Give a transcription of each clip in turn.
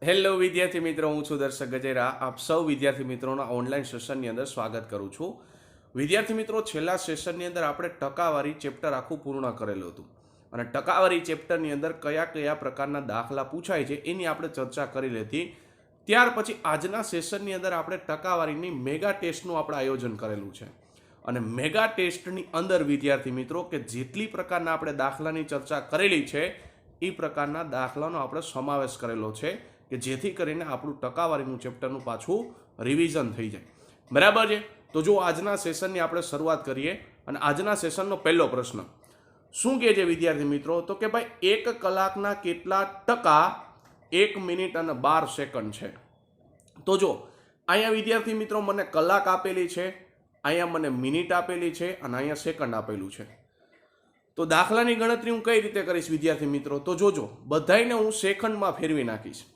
Hello વિદ્યાર્થી મિત્રો, હું છું દર્શક ગજેરા. આપ સૌ વિદ્યાર્થી મિત્રોના ઓનલાઈન સેશનની અંદર સ્વાગત કરું છું. વિદ્યાર્થી મિત્રો, છેલ્લા સેશનની અંદર આપણે ટકાવારી ચેપ્ટર આખું પૂર્ણ કરેલું હતું અને ટકાવારી ચેપ્ટરની અંદર કયા કયા પ્રકારના દાખલા પૂછાય છે એની આપણે ચર્ચા કરી લીધી. ત્યાર પછી આજના સેશનની અંદર આપણે ટકાવારીની મેગા ટેસ્ટનું આપણે આયોજન કરેલું છે અને મેગા ટેસ્ટની અંદર વિદ્યાર્થી મિત્રો કે જેટલી પ્રકારના આપણે દાખલાની ચર્ચા કરેલી છે એ પ્રકારના દાખલાનો આપણે સમાવેશ કરેલો છે કે જેથી કરીને આપણું ટકાવારીનું ચેપ્ટરનું પાછું રિવિઝન થઈ જાય. બરાબર છે? તો જો આજના સેશનની આપણે શરૂઆત કરીએ અને આજના સેશનનો પહેલો પ્રશ્ન શું કહે છે વિદ્યાર્થી મિત્રો? તો કે ભાઈ 1 કલાકના કેટલા ટકા 1 મિનિટ અને 12 સેકન્ડ છે? તો જો અહીંયા વિદ્યાર્થી મિત્રો મને કલાક આપેલી છે, અહીંયા મને મિનિટ આપેલી છે અને અહીંયા સેકન્ડ આપેલું છે. તો દાખલાની ગણતરી હું કઈ રીતે કરીશ વિદ્યાર્થી મિત્રો? તો જોજો, બધાઈને હું સેકન્ડમાં ફેરવી નાખીશ.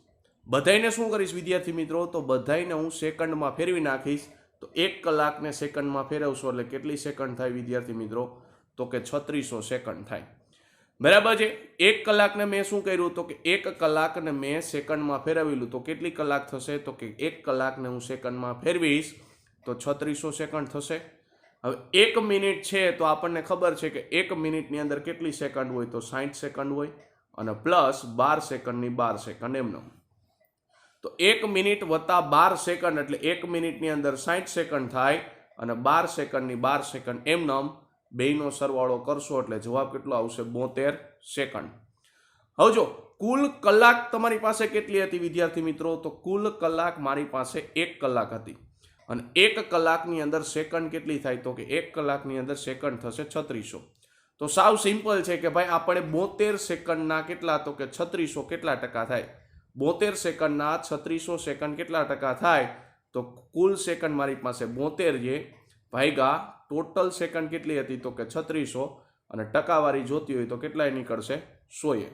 બધાઈને શું કરીશ વિદ્યાર્થી મિત્રો? તો બધાઈને હું સેકન્ડમાં ફેરવી નાખીશ. તો 1 કલાકને સેકન્ડમાં ફેરવશો એટલે કેટલી સેકન્ડ થાય વિદ્યાર્થી મિત્રો? તો કે 3600 સેકન્ડ થાય. બરાબર છે? 1 કલાકને મેં શું કર્યું? તો કે 1 કલાકને મેં સેકન્ડમાં ફેરવેલું તો કેટલી કલાક થશે? તો કે 1 કલાકને હું સેકન્ડમાં ફેરવીશ તો 3600 સેકન્ડ થશે. હવે 1 મિનિટ છે તો આપણને ખબર છે કે 1 મિનિટની અંદર કેટલી સેકન્ડ હોય? તો 60 સેકન્ડ હોય અને પ્લસ 12 સેકન્ડની 12 સેકન્ડ એમનો. તો 1 મિનિટ વત્તા 12 સેકન્ડ એટલે 1 મિનિટની અંદર 60 સેકન્ડ થાય અને 12 સેકન્ડની 12 સેકન્ડ એમનમ બેયનો સરવાળો કરશો એટલે જવાબ કેટલો આવશે? 72 સેકન્ડ. હવે જો કુલ કલાક તમારી પાસે કેટલી હતી વિદ્યાર્થી મિત્રો? તો કુલ કલાક મારી પાસે 1 કલાક હતી અને 1 કલાકની અંદર સેકન્ડ કેટલી થાય? તો કે 1 કલાકની અંદર સેકન્ડ થશે 3600. તો સાવ સિમ્પલ છે કે ભાઈ આપણે 72 સેકન્ડના કેટલા? તો કે 3600 કેટલા ટકા થાય? 72 સેકન્ડના 3600 સેકન્ડ કેટલા ટકા થાય? તો કુલ સેકન્ડ મારી પાસે 72 છે ભાગ્યા ટોટલ સેકન્ડ કેટલી હતી? તો કે 3600 અને ટકાવારી જોતી હોય તો કેટલાય નીકળશે? 100.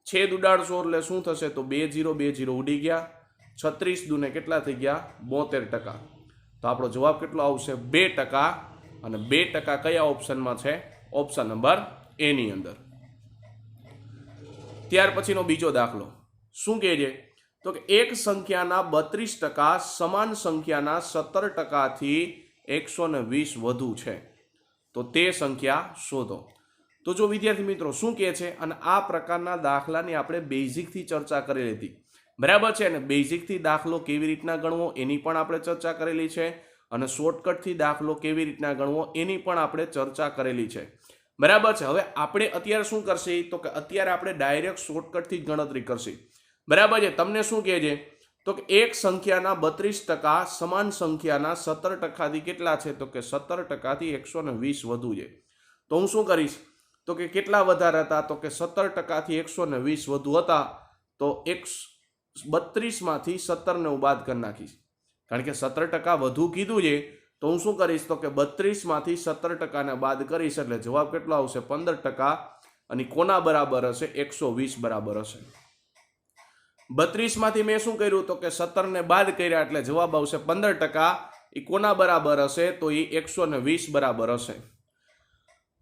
છેદ ઉડાડશો એટલે શું થશે? તો 20 ઉડી ગયા. 36 દુને કેટલા થઈ ગયા? 72%. તો આપણો જવાબ કેટલો આવશે? 2% અને 2% કયા ઓપ્શનમાં છે? ઓપ્શન નંબર એ ની અંદર. ત્યાર પછીનો બીજો દાખલો શું કહે છે? તો કે એક સંખ્યાના 32% સમાન સંખ્યાના 17%થી 120 વધુ છે તો તે સંખ્યા શોધો. તો જો વિદ્યાર્થી મિત્રો શું કહે છે, અને આ પ્રકારના દાખલાની આપણે બેઝિકથી ચર્ચા કરેલી હતી. બરાબર છે? અને બેઝિકથી દાખલો કેવી રીતના ગણવો એની પણ આપણે ચર્ચા કરેલી છે અને શોર્ટકટથી દાખલો કેવી રીતના ગણવો એની પણ આપણે ચર્ચા કરેલી છે. બરાબર છે? હવે આપણે અત્યારે શું કરશે? તો કે અત્યારે આપણે ડાયરેક્ટ શોર્ટકટથી જ ગણતરી કરશે. બરાબર છે? તમને શું કહે છે? તો કે એક સંખ્યાના 32% સમાન સંખ્યાના 17%થી કેટલા છે? તો કે 17%થી 120 વધુ છે. તો હું શું કરીશ? તો કે કેટલા વધારે હતા? તો કે 17%થી 120 વધુ હતા. તો 32 માંથી 17 ને હું બાદ કરી નાખીશ, કારણ કે 17% વધુ કીધું છે. તો હું શું કરીશ? તો કે 32 માંથી 17% ને બાદ કરીશ એટલે જવાબ કેટલો આવશે? 15%. અને કોના બરાબર હશે? 120 બરાબર હશે. 32 માંથી મેં શું કર્યું? તો કે 17 ને બાદ કર્યા એટલે જવાબ આવશે 15%. એ કોના બરાબર હશે? તો એ 120 બરાબર હશે.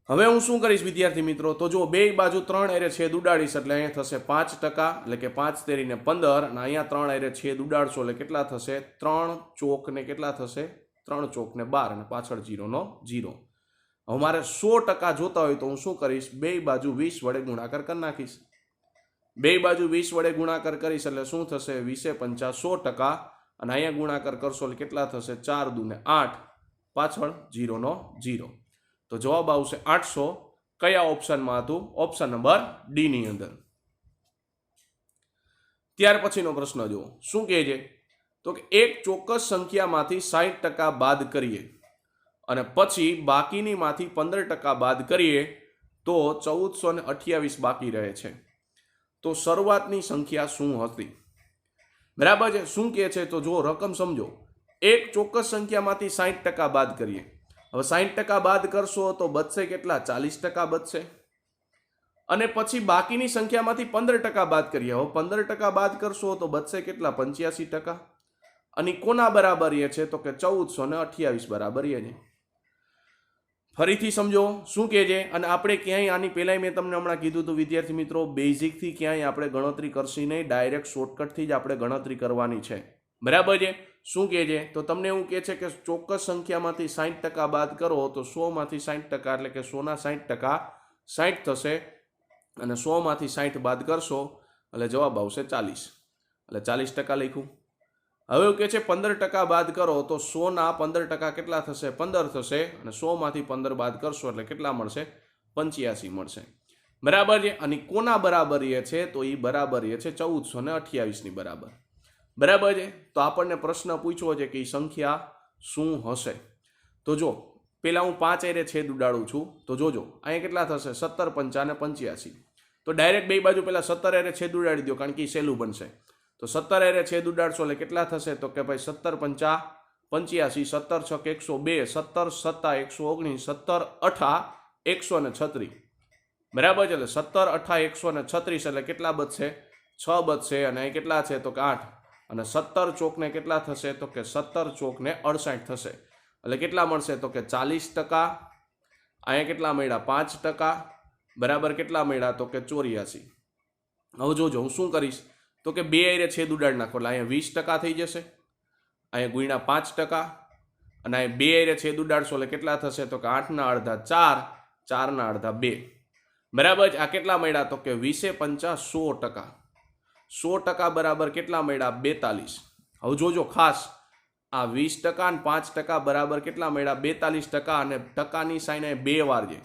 હવે હું શું કરીશ વિદ્યાર્થી મિત્રો? તો જો બે બાજુ 3 એરે છેદ ઉડાડીશ એટલે અહીંયા થશે 5%, એટલે કે 5 તેરીને 15 અને અહીંયા 3 એરે છેદ ઉડાડશો એટલે કેટલા થશે? 3 ચોક ને કેટલા થશે? 3 ચોક ને 12 અને પાછળ 0 નો 0. હવે મારે 100% જોતા હોય તો હું શું કરીશ? બે બાજુ 20 વડે ગુણાકાર કરી નાખીશ. બે બાજુ 20 વડે ગુણાકાર કરીશ એટલે શું થશે? 20 50 100%. અને અહીંયા ગુણાકાર કરશો એટલે કેટલા થશે? 4 દુને 8, પાછળ 0 નો 0. તો જવાબ આવશે 800. કયા ઓપ્શનમાં હતું? ઓપ્શન નંબર ડી ની અંદર. ત્યાર પછીનો પ્રશ્ન જુઓ શું કહે છે? તો કે એક ચોક્કસ સંખ્યામાંથી 60% બાદ કરીએ અને પછી બાકીની માંથી 15% બાદ કરીએ તો 1428 બાકી રહે છે. તો શરૂઆતની સંખ્યા શું હતી? બરાબર છે? શું કહે છે? તો જો રકમ સમજો. એક ચોક્કસ સંખ્યામાંથી 60% બાદ કરીએ. હવે 60% બાદ કરશો તો બચશે કેટલા? 40% બચશે. અને પછી બાકીની સંખ્યામાંથી 15% બાદ કરીએ. હવે 15% બાદ કરશો તો બચશે કેટલા? 85%. અને કોના બરાબર એ છે? તો કે 1428 બરાબર એ છે. ફરીથી સમજો શું કહે છે. અને આપણે ક્યાંય આની પહેલાંય મેં તમને હમણાં કીધું હતું વિદ્યાર્થી મિત્રો, બેઝિકથી ક્યાંય આપણે ગણતરી કરશી નહીં, ડાયરેક્ટ શોર્ટકટથી જ આપણે ગણતરી કરવાની છે. બરાબર છે. શું કહે છે તો તમને એવું કહે છે કે ચોક્કસ સંખ્યામાંથી 60% બાદ કરો તો 100માંથી 60% એટલે કે 100ના 60% 60 થશે, અને 100માંથી 60 બાદ કરશો એટલે જવાબ આવશે 40, એટલે 40% લખ્યું. હવે એવું કહે છે 15% બાદ કરો તો 100ના 15% કેટલા થશે? 15 થશે, અને 100માંથી 15 બાદ કરશો એટલે કેટલા મળશે? 85 મળશે. બરાબર છે. અને કોના બરાબર એ છે? તો એ બરાબર એ છે 1428ની બરાબર. બરાબર છે. તો આપણને પ્રશ્ન પૂછ્યો છે કે એ સંખ્યા શું હશે? તો જો પેલા હું 5 એરે છેદ ઉડાડું છું, તો જોજો અહીંયા કેટલા થશે? 17 5 અને 85. તો ડાયરેક્ટ બે બાજુ પેલા 17 એરે છેદ ઉડાડી દો, કારણ કે એ સહેલું બનશે. તો 17 એરે છેદ ઉડાડશો એટલે કેટલા થશે? તો કે ભાઈ 17 5 85, 17 6 102, 17 7 119, 17 8 136. બરાબર છે. એટલે 17 8 136 એટલે કેટલા બચશે? 6 બચશે. અને અહીં કેટલા છે? તો કે 8. અને 17 ચોકને કેટલા થશે? તો કે 17 ચોકને 68 થશે. એટલે કેટલા મળશે? તો કે 40%. અહીંયા કેટલા મળ્યા? 5%. બરાબર કેટલા મળ્યા? તો કે 84. હવે જોજો હું શું કરીશ, તો કે બે આયરે છેદ ઉડાડી નાખો એટલે અહીંયા 20% થઈ જશે, અહીંયા ગુણ્યા 5%, અને અહીંયા બે આયરે છેદ ઉડાડશો એટલે કેટલા થશે? તો કે 8ના અડધા 4, 4ના અડધા 2. બરાબર. આ કેટલા મળ્યા? તો કે 20 5 100%. 100% બરાબર કેટલા મળ્યા? 42. હવે જોજો ખાસ, આ 20% અને 5% બરાબર કેટલા મળ્યા? 42%. અને ટકાની સાઈન એ 2 વાર છે.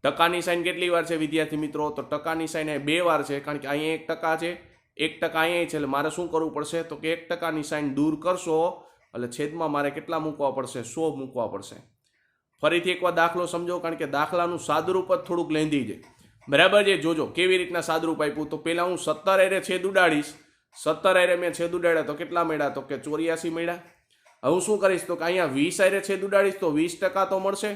ટકાની સાઈન કેટલી વાર છે વિદ્યાર્થી મિત્રો? તો ટકાની સાઈન એ 2 વાર છે, કારણ કે અહીંયા 1% છે, 1% અહીંયા છે. એટલે મારે શું કરવું પડશે? તો કે 1%ની સાઈન દૂર કરશો એટલે છેદમાં મારે કેટલા મૂકવા પડશે? 100 મૂકવા પડશે. ફરીથી એકવાર દાખલો સમજો, કારણ કે દાખલાનું સાદરૂપ જ થોડુંક લેંધી છે. બરાબર છે. જોજો કેવી રીતના સાદરૂપ આપ્યું. તો પહેલા હું 17 એરે છેદ ઉડાડીશ. 17 એરે મેં છેદ ઉડાડ્યા તો કેટલા મળ્યા? તો કે 84 મળ્યા. હવે હું શું કરીશ? તો કે અહીંયા 20 એરે છેદ ઉડાડીશ તો 20% તો મળશે.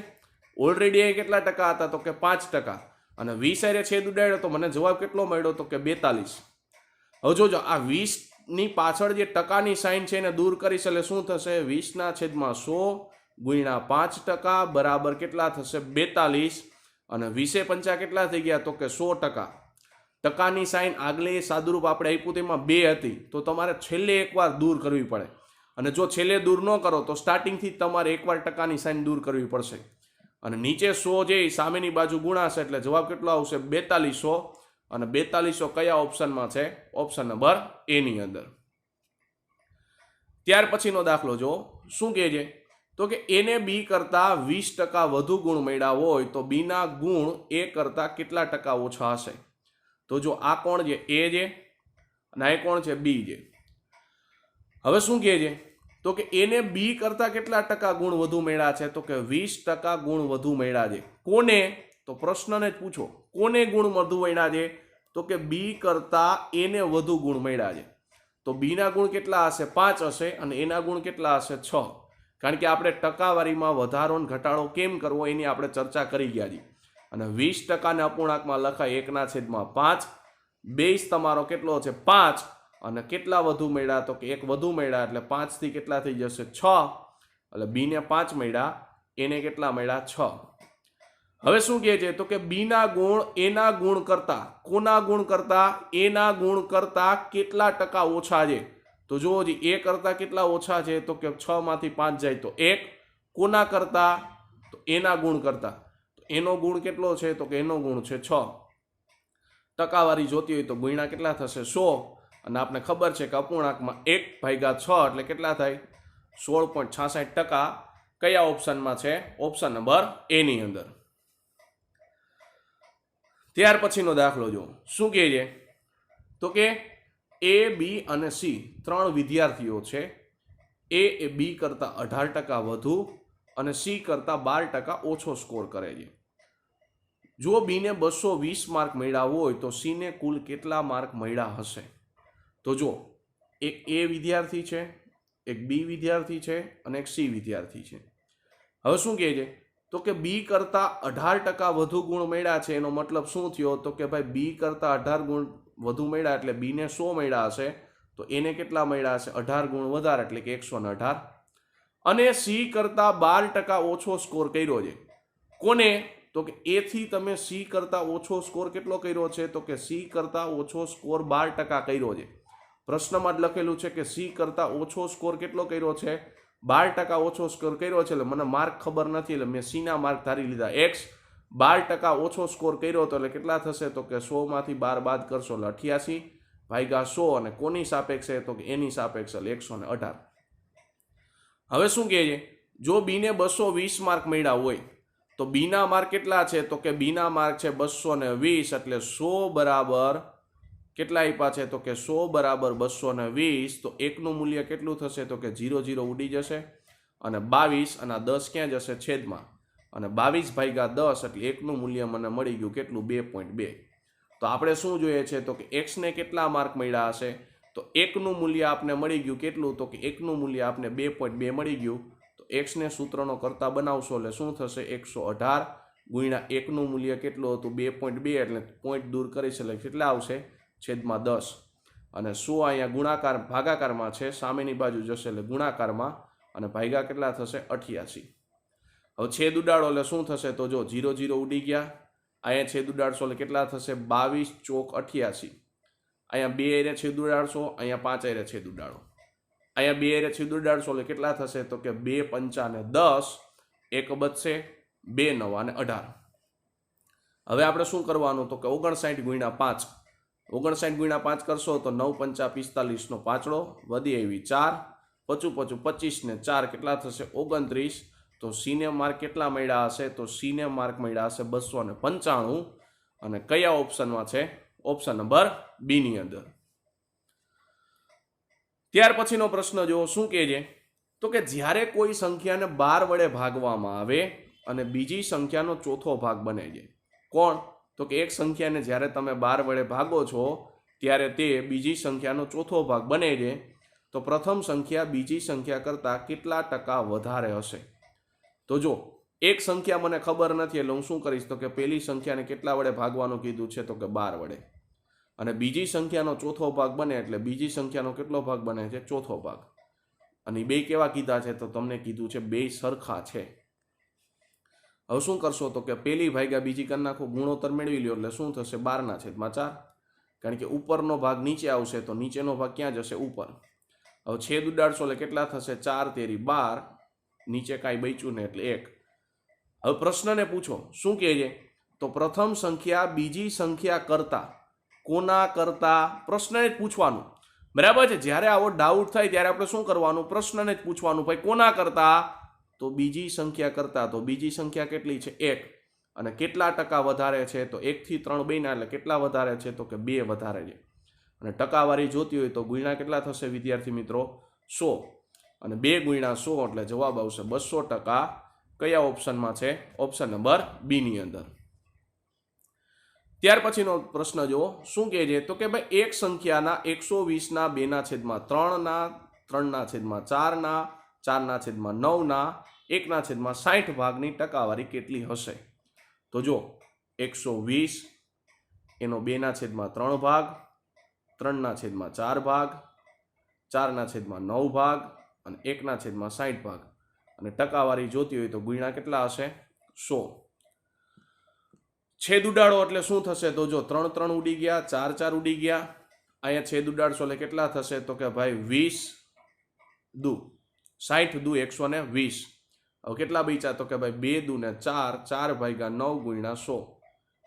ઓલરેડી અહીં કેટલા ટકા હતા? તો કે 5%. અને 20 એરે છેદ ઉડાડ્યો તો મને જવાબ કેટલો મળ્યો? તો કે 42. હવે જોજો આ 20ની પાછળ જે ટકાની સાઈન છે એને દૂર કરીશ એટલે શું થશે? 20ના છેદમાં 100 ગુણ્યા 5% બરાબર કેટલા થશે? 42. અને 20 5 કેટલા થઈ ગયા? તો કે 100%. ટકાની સાઈન આગલે સાદુરૂપ આપણે આપ્યું તેમાં 2 હતી, તો તમારે છેલ્લે એકવાર દૂર કરવી પડે. અને જો છેલ્લે દૂર ન કરો તો સ્ટાર્ટિંગથી તમારે એકવાર ટકાની સાઈન દૂર કરવી પડશે. અને નીચે 100 જે સામેની બાજુ ગુણાશે એટલે જવાબ કેટલો આવશે? 4200. અને 4200 કયા ઓપ્શનમાં છે? ઓપ્શન નંબર એ ની અંદર. ત્યાર પછીનો દાખલો જો શું કહે છે, તો કે એને બી કરતા 20% વધુ ગુણ મળ્યા હોય તો બી ના ગુણ એ કરતા કેટલા ટકા ઓછા હશે? તો જો આ કોણ છે? એ છે, અને આ કોણ છે? બી છે. હવે શું કહે છે? તો કે એને બી કરતા કેટલા ટકા ગુણ વધુ મળ્યા છે? તો કે 20% ગુણ વધુ મળ્યા છે. કોને? તો પ્રશ્નને જ પૂછો, કોને ગુણ વધુ મળ્યા છે? તો કે બી કરતા એને વધુ ગુણ મળ્યા છે. તો બી ના ગુણ કેટલા હશે? 5 હશે, અને એના ગુણ કેટલા હશે? 6. કારણ કે આપણે ટકાવારીમાં વધારો અને ઘટાડો કેમ કરવો એની આપણે ચર્ચા કરી ગયા છીએ. અને 20%ને અપૂર્ણાંકમાં લખાય 1/5. બેઝ તમારો કેટલો છે? 5. અને કેટલા વધુ મળ્યા? તો કે 1 વધુ મળ્યા, એટલે 5 થી કેટલા થઈ જશે? 6. એટલે બી ને 5 મળ્યા, એને કેટલા મળ્યા? 6. હવે શું કહે છે? તો કે બી ના ગુણ એના ગુણ કરતા, કોના ગુણ કરતા? એના ગુણ કરતા કેટલા ટકા ઓછા છે? તો જુઓ જી, એ કરતા કેટલા ઓછા છે? તો કે 6 માંથી 5 જાય તો 1. કોના કરતા? તો એના ગુણ કરતા. તો એનો ગુણ કેટલો છે? તો કે એનો ગુણ છે 6. ટકાવારી જોતી હોય તો ગુણ્યા કેટલા થશે? 100. અને આપણે ખબર છે કે અપૂર્ણાંકમાં 1/6 એટલે કેટલા થાય? 16.66%. કયા ઓપ્શનમાં છે? ઓપ્શન નંબર એ ની અંદર. ત્યાર પછીનો દાખલો જો શું કહે છે? તો કે એ, બી અને સી 3 વિદ્યાર્થીઓ છે. એ બી કરતા 18% વધુ અને સી કરતા 12% ઓછો સ્કોર કરે છે. જો બી ને 220 માર્ક મળ્યા હોય તો સી ને કુલ કેટલા માર્ક મળ્યા હશે? તો જો એક એ વિદ્યાર્થી છે, એક બી વિદ્યાર્થી છે, અને એક સી વિદ્યાર્થી છે. હવે શું કહે છે? તો કે બી કરતા 18% વધુ ગુણ મળ્યા છે. એનો મતલબ શું થયો? તો કે ભાઈ બી કરતા 18 ગુણ વધુ મળ્યા એટલે બી ને 100 મળ્યા હશે, તો એને કેટલા મળ્યા હશે? 18 ગુણ વધારે એટલે કે 118. અને સી કરતા 12% ઓછો સ્કોર કર્યો છે. કોને? તો કે એ થી તમે સી કરતા ઓછો સ્કોર કેટલો કર્યો છે? તો કે સી કરતા ઓછો સ્કોર 12% કર્યો છે. પ્રશ્નમાં જ લખેલું છે કે સી કરતા ઓછો સ્કોર કેટલો કર્યો છે? 12% ઓછો સ્કોર કર્યો છે. એટલે મને માર્ક ખબર નથી એટલે મેં સીના માર્ક ધારી લીધા એક્સ. 12% ઓછો સ્કોર કર્યો હતો એટલે કેટલા થશે? તો કે 100 માંથી 12 બાદ કરશો એટલે 88 ભાગ્યા 100 અને કોની સાપેક્ષે? તો કે એની સાપેક્ષે એટલે 118. હવે શું કહે છે? જો બી ને 220 માર્ક મળ્યા હોય તો બી ના માર્ક કેટલા છે? તો કે બી ના માર્ક છે 220 એટલે 100 બરાબર કેટલા આપ્યા છે? તો કે 100 બરાબર 220. તો એકનું મૂલ્ય કેટલું થશે? તો કે 0 0 ઉડી જશે અને 22 અને 10 ક્યાં જશે? છેદમાં. અને 22 ભાગ્યા 10 એટલે એકનું મૂલ્ય મને મળી ગયું કેટલું? 2.2. તો આપણે શું જોઈએ છે? તો કે એક્સ ને કેટલા માર્ક મળ્યા હશે? તો એકનું મૂલ્ય આપને મળી ગયું કેટલું? તો કે એકનું મૂલ્ય આપને 2.2 મળી ગયું. તો એક્સ ને સૂત્રનો કરતા બનાવશો એટલે શું થશે? 118 ગુણ્યા એકનું મૂલ્ય કેટલું હતું? 2.2 એટલે પોઈન્ટ દૂર કરીશ એટલે કેટલા આવશે? છેદમાં 10. અને 100 અહીંયા ગુણાકાર ભાગાકારમાં છે, સામેની બાજુ જશે એટલે ગુણાકારમાં અને ભાગ્યા કેટલા થશે? 88. હવે છેદ ઉડાડો એટલે શું થશે? તો જો 0 0 ઉડી ગયા. અહીંયા છેદ ઉડાડશો એટલે કેટલા થશે? 22 ચોક 88. અહીંયા 2 એરે છેદ ઉડાડશો, અહીંયા 5 એરે છેદ ઉડાડો. અહીંયા 2 એરે છેદ ઉડાડશો એટલે કેટલા થશે? તો કે 2 પંચા ને 10, 1 બચશે, 2 9 અને 18. હવે આપણે શું કરવાનું? તો કે 59 ગુણ્યા 5. 59 ગુણ્યા 5 કરશો તો 9 પંચા 45 નો પાછળો વધી આવી 4, 55 25 ને 4 કેટલા થશે? 29. તો સી ને માર્ક કેટલા મળ્યા હશે? તો સી ને માર્ક મળ્યા હશે 295. અને કયા ઓપ્શનમાં છે? ઓપ્શન નંબર બી ની અંદર. ત્યાર પછીનો પ્રશ્ન જુઓ શું કહે છે? તો કે જ્યારે કોઈ સંખ્યાને 12 વડે ભાગવામાં આવે અને બીજી સંખ્યાનો ચોથો ભાગ બને છે. કોણ? તો કે એક સંખ્યાને જ્યારે તમે 12 વડે ભાગો છો ત્યારે તે બીજી સંખ્યાનો ચોથો ભાગ બને છે. તો પ્રથમ સંખ્યા બીજી સંખ્યા કરતાં કેટલા ટકા વધારે હશે? તો જો એક સંખ્યા મને ખબર નથી એટલે હું શું કરીશ? તો કે પહેલી સંખ્યાને કેટલા વડે ભાગવાનું કીધું છે? તો કે 12 વડે. અને બીજી સંખ્યાનો ચોથો ભાગ બને એટલે બીજી સંખ્યાનો કેટલો ભાગ બને છે? ચોથો ભાગ. અને બે કેવા કીધા છે? તો તમને કીધું છે બે સરખા છે. હવે શું કરશો? તો કે પહેલી ભાગ્યા બીજી કરી નાખો, ગુણોત્તર મેળવી લ્યો એટલે શું થશે? 12/4. કારણ કે ઉપરનો ભાગ નીચે આવશે તો નીચેનો ભાગ ક્યાં જશે? ઉપર. હવે છેદ ઉડાડશો એટલે કેટલા થશે? 4 તેરી 12, નીચે કાંઈ બચ્યું ને એટલે 1. હવે પ્રશ્નને પૂછો શું કહે છે? તો પ્રથમ સંખ્યા બીજી સંખ્યા કરતા કોના કરતા? પ્રશ્નને જ પૂછવાનું, બરાબર છે. જ્યારે આવો ડાઉટ થાય ત્યારે આપણે શું કરવાનું? પ્રશ્નને જ પૂછવાનું, ભાઈ કોના કરતા? તો બીજી સંખ્યા કરતા. તો બીજી સંખ્યા કેટલી છે? 1. અને કેટલા ટકા વધારે છે? તો 1 થી 3 બન્યા એટલે કેટલા વધારે છે? તો કે 2 વધારે છે. અને ટકાવારી જોતી હોય તો ગુણ્યા કેટલા થશે વિદ્યાર્થી મિત્રો? 100. અને 2 ગુણ્યા 100 એટલે જવાબ આવશે 200%. કયા ઓપ્શનમાં છે? ઓપ્શન નંબર બી ની અંદર. ત્યાર પછીનો પ્રશ્ન જુઓ શું કહે છે? તો કે ભાઈ એક સંખ્યાના 120 ના 2/3 ના 3/4 ના 4/9 ના 1/60 ભાગની ટકાવારી કેટલી હશે? તો જો 120 એનો 2/3 ભાગ, 3/4 ભાગ, 4/9 ભાગ અને 1/60 ભાગ. અને ટકાવારી જોતી હોય તો ગુણ્યા કેટલા હશે? 100. છેદ ઉડાડો એટલે શું થશે? તો જો 3 3 ઉડી ગયા, 4 4 ઉડી ગયા. અહીંયા છેદ ઉડાડશો એટલે કેટલા થશે? તો કે ભાઈ 20 દુ 60 દુ 120. હવે કેટલા બચ્યા? તો કે ભાઈ 2 દુ ને 4, 4/9 ગુણ્યા 100.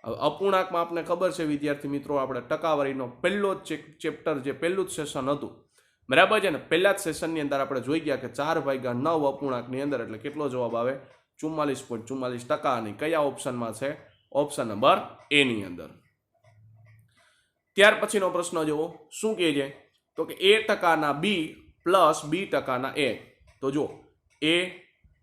હવે અપૂર્ણાંકમાં આપણે ખબર છે વિદ્યાર્થી મિત્રો, આપણે ટકાવારીનો પહેલો જ ચેપ્ટર જે પહેલું જ સેશન હતું, બરાબર છે ને, પહેલા જ સેશનની અંદર આપણે જોઈ ગયા કે 4/9 અપૂર્ણાંકની અંદર એટલે કેટલો જવાબ આવે? 44.44%. અને કયા ઓપ્શનમાં છે? ઓપ્શન નંબર એ ની અંદર. ત્યાર પછીનો પ્રશ્ન જુઓ શું કહે છે? તો કે A%ના બી પ્લસ B%ના A. તો જો એ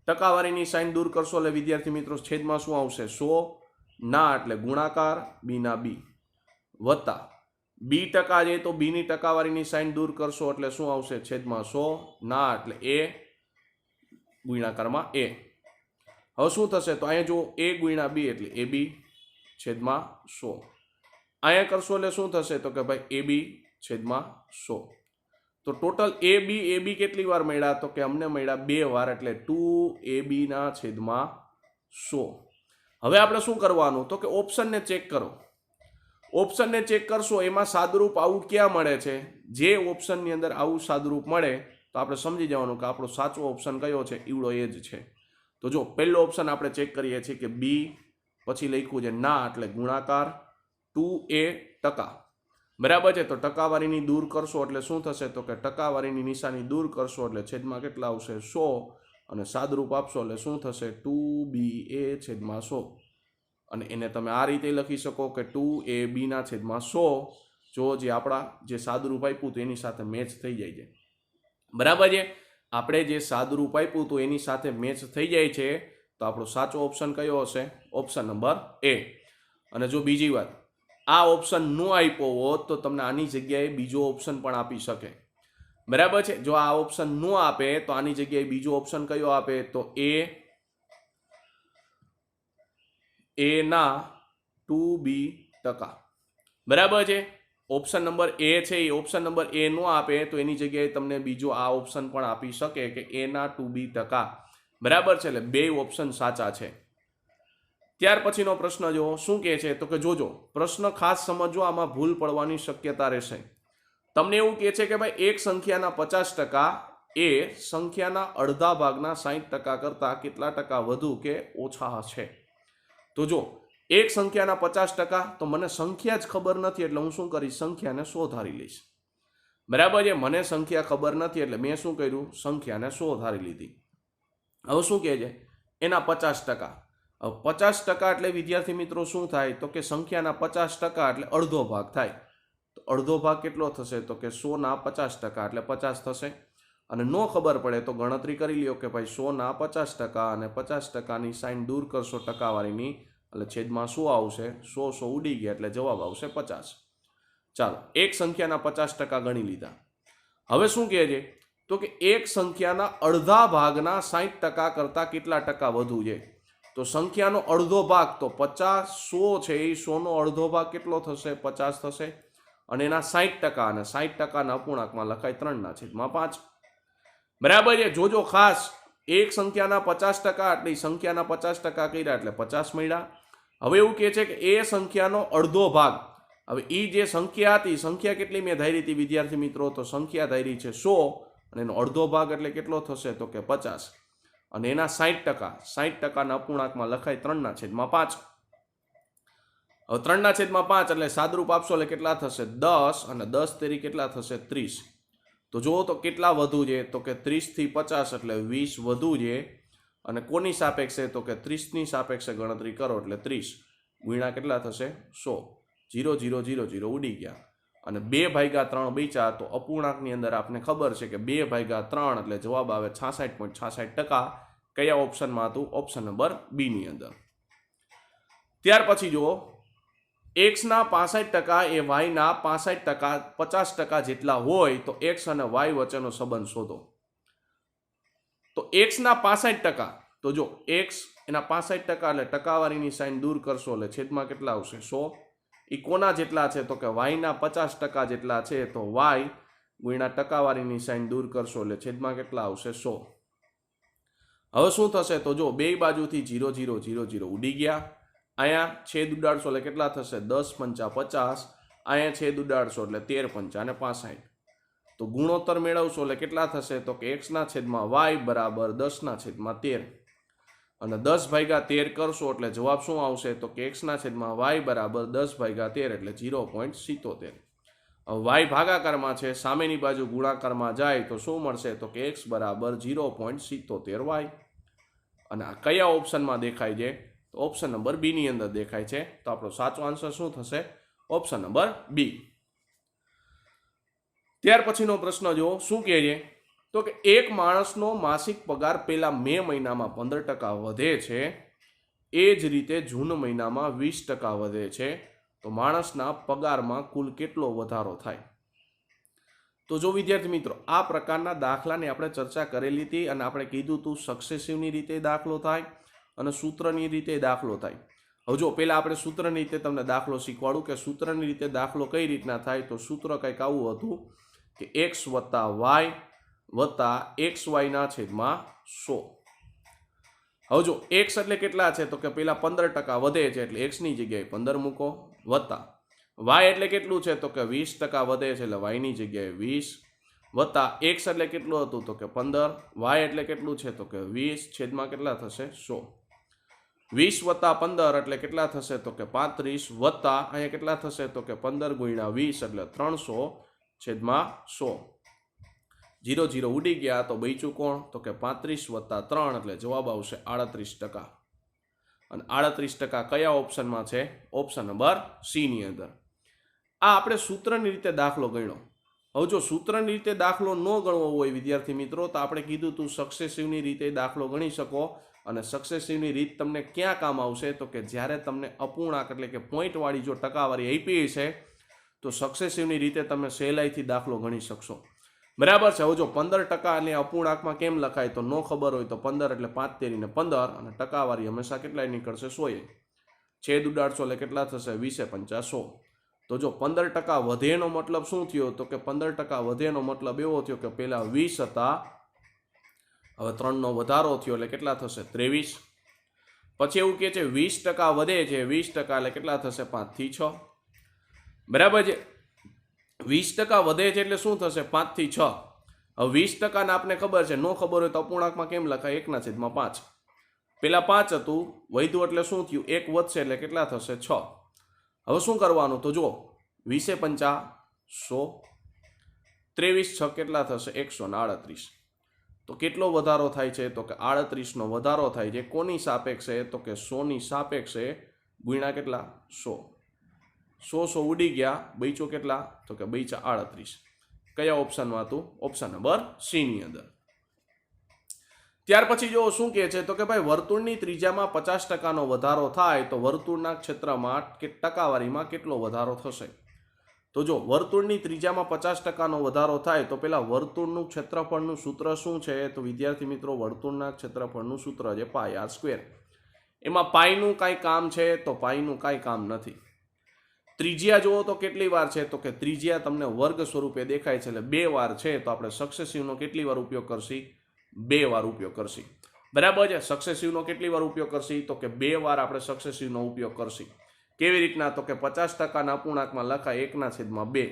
ટકાવારીની સાઇન દૂર કરશો એટલે વિદ્યાર્થી મિત્રો છેદમાં શું આવશે? 100 ના એટલે ગુણાકાર બી ના બી વત્તા B% છે તો બી ની ટકાવારીની સાઇન દૂર કરશો એટલે શું આવશે? છેદમાં 100 ના એટલે A ગુણાકારમાં A. હવે શું થશે? તો અહીંયા જો A ગુણ્યા B એટલે AB છેદમાં 100. અહીંયા કરશો એટલે શું થશે? તો કે ભાઈ AB છેદમાં 100. તો ટોટલ AB કેટલી વાર મળ્યા? તો કે અમને મળ્યા 2 વાર એટલે 2AB ના છેદમાં 100. હવે આપણે શું કરવાનું તો કે ઓપ્શનને ચેક કરો. ઓપ્શનને ચેક કરશો એમાં સાદુરૂપ આવું ક્યાં મળે છે. જે ઓપ્શનની અંદર આવું સાદુરૂપ મળે તો આપણે સમજી જવાનું કે આપણો સાચો ઓપ્શન કયો છે, ઈવડો એ જ છે. તો જો પહેલો ઓપ્શન આપણે ચેક કરીએ છીએ કે બી, પછી લખ્યું છે ના એટલે ગુણાકાર, 2a ટકા. બરાબર છે. તો ટકાવારીની દૂર કરશો એટલે શું થશે તો કે ટકાવારીની નિશાની દૂર કરશો એટલે છેદમાં કેટલા આવશે 100, અને સાદુરૂપ આપશો એટલે શું થશે 2ba છેદમાં 100. અને એને તમે આ રીતે લખી શકો કે 2ab ના છેદમાં 100. જો જે આપણા જે સાદુરૂપ આપ્યું હતું એની સાથે મેચ થઈ જાય છે. બરાબર છે. આપણે જે સાદુરૂપ આપ્યું હતું એની સાથે મેચ થઈ જાય છે તો આપણો સાચો ઓપ્શન કયો હશે? ઓપ્શન નંબર એ. અને જો બીજી વાત, આ ઓપ્શન ન આપ્યો હોત તો તમને આની જગ્યાએ બીજો ઓપ્શન પણ આપી શકે. બરાબર છે. જો આ ઓપ્શન ન આપે તો આની જગ્યાએ બીજો ઓપ્શન કયો આપે તો એ ના 2b ટકા. બરાબર છે. ઓપ્શન નંબર એ છે એ ઓપ્શન નંબર એ નો આપે તો એની જગ્યાએ તમને બીજો આ ઓપ્શન પણ આપી શકે કે એ ના 2b ટકા. બરાબર છે. એટલે બે ઓપ્શન સાચા છે. ત્યાર પછીનો પ્રશ્ન જો શું કહે છે તો કે જોજો પ્રશ્ન ખાસ સમજો, આમાં ભૂલ પડવાની શક્યતા રહેશે. તમને એવું કહે છે કે ભાઈ એક સંખ્યાના 50% એ સંખ્યાના અડધા ભાગના 60% કરતા કેટલા ટકા વધુ કે ઓછા છે. તો જો એક સંખ્યાના 50%, તો મને સંખ્યા જ ખબર નથી એટલે હું શું કરીશ? સંખ્યાને 100 ધારી લઈશ. બરાબર છે. મને સંખ્યા ખબર નથી એટલે મેં શું કર્યું? સંખ્યાને 100 ધારી લીધી. હવે શું કહે છે? એના 50%. હવે 50% એટલે વિદ્યાર્થી મિત્રો શું થાય તો કે સંખ્યાના 50% એટલે અડધો ભાગ થાય. તો અડધો ભાગ કેટલો થશે તો કે 100 ના 50% એટલે 50 થશે. અને નો ખબર પડે તો ગણતરી કરી લ્યો કે ભાઈ 100 ના 50% અને 50%ની સાઈન દૂર કરશો ટકાવારીની એટલે છેદમાં 100 આવશે. 100 ઉડી ગયા એટલે જવાબ આવશે 50. ચાલો, એક સંખ્યાના 50% ગણી લીધા. હવે શું કહે છે તો કે એક સંખ્યાના અડધા ભાગના 60% કરતા કેટલા ટકા વધુ છે. તો સંખ્યાનો અડધો ભાગ તો 50, 100 છે એ 100 નો અડધો ભાગ કેટલો થશે? 50 થશે. અને એના 60% અને 60% અપૂર્ણાંકમાં લખાય 3/5. બરાબર છે. જોજો ખાસ, એક સંખ્યાના 50% એટલે સંખ્યાના 50% કર્યા એટલે 50 મળ્યા. હવે એવું કહે છે કે એ સંખ્યાનો અડધો ભાગ. હવે એ જે સંખ્યા હતી, સંખ્યા કેટલી મેં ધારી હતી વિદ્યાર્થી મિત્રો? તો સંખ્યા ધારી છે 100 અને એનો અડધો ભાગ એટલે કેટલો થશે તો કે 50. અને એના 60%ના અપૂર્ણાંકમાં લખાય 3/5. હવે 3/5 એટલે સાદુરૂપ આપશો એટલે કેટલા થશે? 10, અને 10 તેરી કેટલા થશે? 30. તો જુઓ તો કેટલા વધુ છે તો કે 30 થી 50 એટલે 20 વધુ છે. અને કોની સાપેક્ષે તો કે 30ની સાપેક્ષે ગણતરી કરો એટલે 30 ગુણ્યા કેટલા થશે? 100. 0 0 0 0 ઉડી ગયા. અને 2/3 બચ્યા. તો અપૂર્ણાંકની અંદર આપને ખબર છે કે 2/3 એટલે જવાબ આવે 66.66%. કયા ઓપ્શનમાં હતું? ઓપ્શન નંબર બી ની અંદર. ત્યાર પછી જુઓ, x ના 65% એ y ના 65%, 50% જેટલા હોય તો x અને y વચ્ચેનો સંબંધ શોધો. તો x ના 65%, તો જો x એના 65% એટલે ટકાવારીની સાઈન દૂર કરશો એટલે છેદમાં કેટલા આવશે? 100. એ કોના જેટલા છે તો કે y ના 50% જેટલા છે. તો y ગુણ્યા ટકાવારીની સાઈન દૂર કરશો એટલે છેદમાં કેટલા આવશે? 100. હવે શું થશે તો જો બે બાજુથી 0 0 0 0 ઉડી ગયા. અહીંયા છેદ ઉડાડશો એટલે કેટલા થશે? 10 પંચા 50. અહીંયા છેદ ઉડાડશો એટલે 13 પંચા અને 65. તો ગુણોત્તર મેળવશો એટલે કેટલા થશે તો કે x ના છેદમાં y બરાબર 10 ના છેદમાં 13. અને 10/13 કરશો એટલે જવાબ શું આવશે તો કે x ના છેદમાં y બરાબર 10/13 એટલે 0.77. હવે y ભાગાકારમાં છે, સામેની બાજુ ગુણાકારમાં જાય તો શું મળશે તો કે x બરાબર 0.77y. અને આ કયા ઓપ્શનમાં દેખાય છે? તો ઓપ્શન નંબર બી ની અંદર દેખાય છે. તો આપણો સાચો આન્સર શું થશે? Option number B. ત્યાર પછીનો પ્રશ્ન જો શું કહે છે તો કે એક માણસનો માસિક પગાર પેલા મે મહિનામાં 15% વધે છે, એ જ રીતે જૂન મહિનામાં 20% વધે છે, તો માણસના પગારમાં કુલ કેટલો વધારો થાય? તો જો વિદ્યાર્થી મિત્રો, આ પ્રકારના દાખલાની આપણે ચર્ચા કરેલી હતી અને આપણે કીધું હતું સક્સેસિવની રીતે દાખલો થાય અને સૂત્રની રીતે દાખલો થાય. હવે જો પહેલાં આપણે સૂત્રની રીતે તમને દાખલો શીખવાડું કે સૂત્રની રીતે દાખલો કઈ રીતના થાય. તો સૂત્ર કંઈક આવું હતું કે x વત્તા y વત્તા xy ના છેદમાં 100. હવે જો એક્સ એટલે કેટલા છે તો કે પેલા 15% વધે છે એટલે એક્સની જગ્યાએ 15 મૂકો, વત્તા વાય એટલે કેટલું છે તો કે 20% વધે છે એટલે વાયની જગ્યાએ 20, વત્તા એક્સ એટલે કેટલું હતું તો કે 15, વાય એટલે કેટલું છે તો કે 20 છેદમાં કેટલા થશે 100. 20 વત્તા 15 એટલે કેટલા થશે તો કે 35, વત્તા અહીંયા કેટલા થશે તો કે 15 ગુણ્યા 20 એટલે 300 છેદમાં 100. 0 0 ઉડી ગયા તો બચ્યું કોણ તો કે 35 વત્તા 3 એટલે જવાબ આવશે 38%. અને 38% કયા ઓપ્શનમાં છે? ઓપ્શન નંબર સી ની અંદર. આ આપણે સૂત્રની રીતે દાખલો ગણ્યો. હવે જો સૂત્રની રીતે દાખલો ન ગણવો હોય વિદ્યાર્થી મિત્રો તો આપણે કીધું તું સક્સેસિવની રીતે દાખલો ગણી શકો. અને સક્સેસિવની રીત તમને ક્યાં કામ આવશે તો કે જ્યારે તમને અપૂર્ણાંક એટલે કે પોઈન્ટવાળી જો ટકાવારી આપી છે તો સક્સેસિવની રીતે તમે સહેલાઈથી દાખલો ગણી શકશો. બરાબર છે. હવે જો 15% એટલે અપૂર્ણાંકમાં કેમ લખાય તો ન ખબર હોય તો 15 એટલે 5 તેરીને 15 અને ટકાવારી હંમેશા કેટલાય નીકળશે 100. છેદ ઉડાડશો એટલે કેટલા થશે 20 50 100. તો જો 15% વધેનો મતલબ શું થયો તો કે 15% વધેનો મતલબ એવો થયો કે પહેલા 20 હતા, હવે 3નો વધારો થયો એટલે કેટલા થશે 23. પછી એવું કહે છે 20% વધે છે, 20% એટલે કેટલા થશે 5 થી 6. બરાબર છે. 20% વધે છે એટલે શું થશે 5 થી 6. હવે 20% ને આપણે ખબર છે, ન ખબર હોય તો અપૂર્ણાંકમાં કેમ લખાય 1/5. પેલા 5 હતું, વધ્યું એટલે શું થયું 1 વધશે એટલે કેટલા થશે 6. હવે શું કરવાનું તો જો 20 50 100, 23 6 કેટલા થશે 138. તો કેટલો વધારો થાય છે તો કે 38નો વધારો થાય છે. કોની સાપેક્ષે તો કે 100ની સાપેક્ષે ગુણ્યા કેટલા 100. 100 ઉડી ગયા, બચ્યો કેટલા તો કે બચ્યા 38. કયા ઓપ્શનમાં હતું? ઓપ્શન નંબર સી ની અંદર. ત્યાર પછી જો શું કહે છે તો કે ભાઈ વર્તુળની ત્રિજ્યામાં 50%નો વધારો થાય તો વર્તુળના ક્ષેત્રમાં કે ટકાવારીમાં કેટલો વધારો થશે? તો જો વર્તુળની ત્રિજ્યામાં 50%નો વધારો થાય તો પેલા વર્તુળનું ક્ષેત્રફળનું સૂત્ર શું છે તો વિદ્યાર્થી મિત્રો વર્તુળના ક્ષેત્રફળનું સૂત્ર છે પાઈ આર સ્ક્વેર. એમાં પાઈનું કાંઈ કામ છે તો પાઈનું કાંઈ કામ નથી. ત્રિજ્યા જુઓ તો કેટલી વાર છે તો કે ત્રિજ્યા તમને વર્ગ સ્વરૂપે દેખાય છે એટલે 2 વાર છે તો આપણે સક્સેસિવનો કેટલી વાર ઉપયોગ કરશી? 2 વાર ઉપયોગ કરશી. બરાબર છે. સક્સેસિવનો કેટલી વાર ઉપયોગ કરશી તો કે 2 વાર આપણે સક્સેસિવનો ઉપયોગ કરશી. કેવી રીતના તો કે 50%ના અપૂર્ણાંકમાં લખાય 1/2.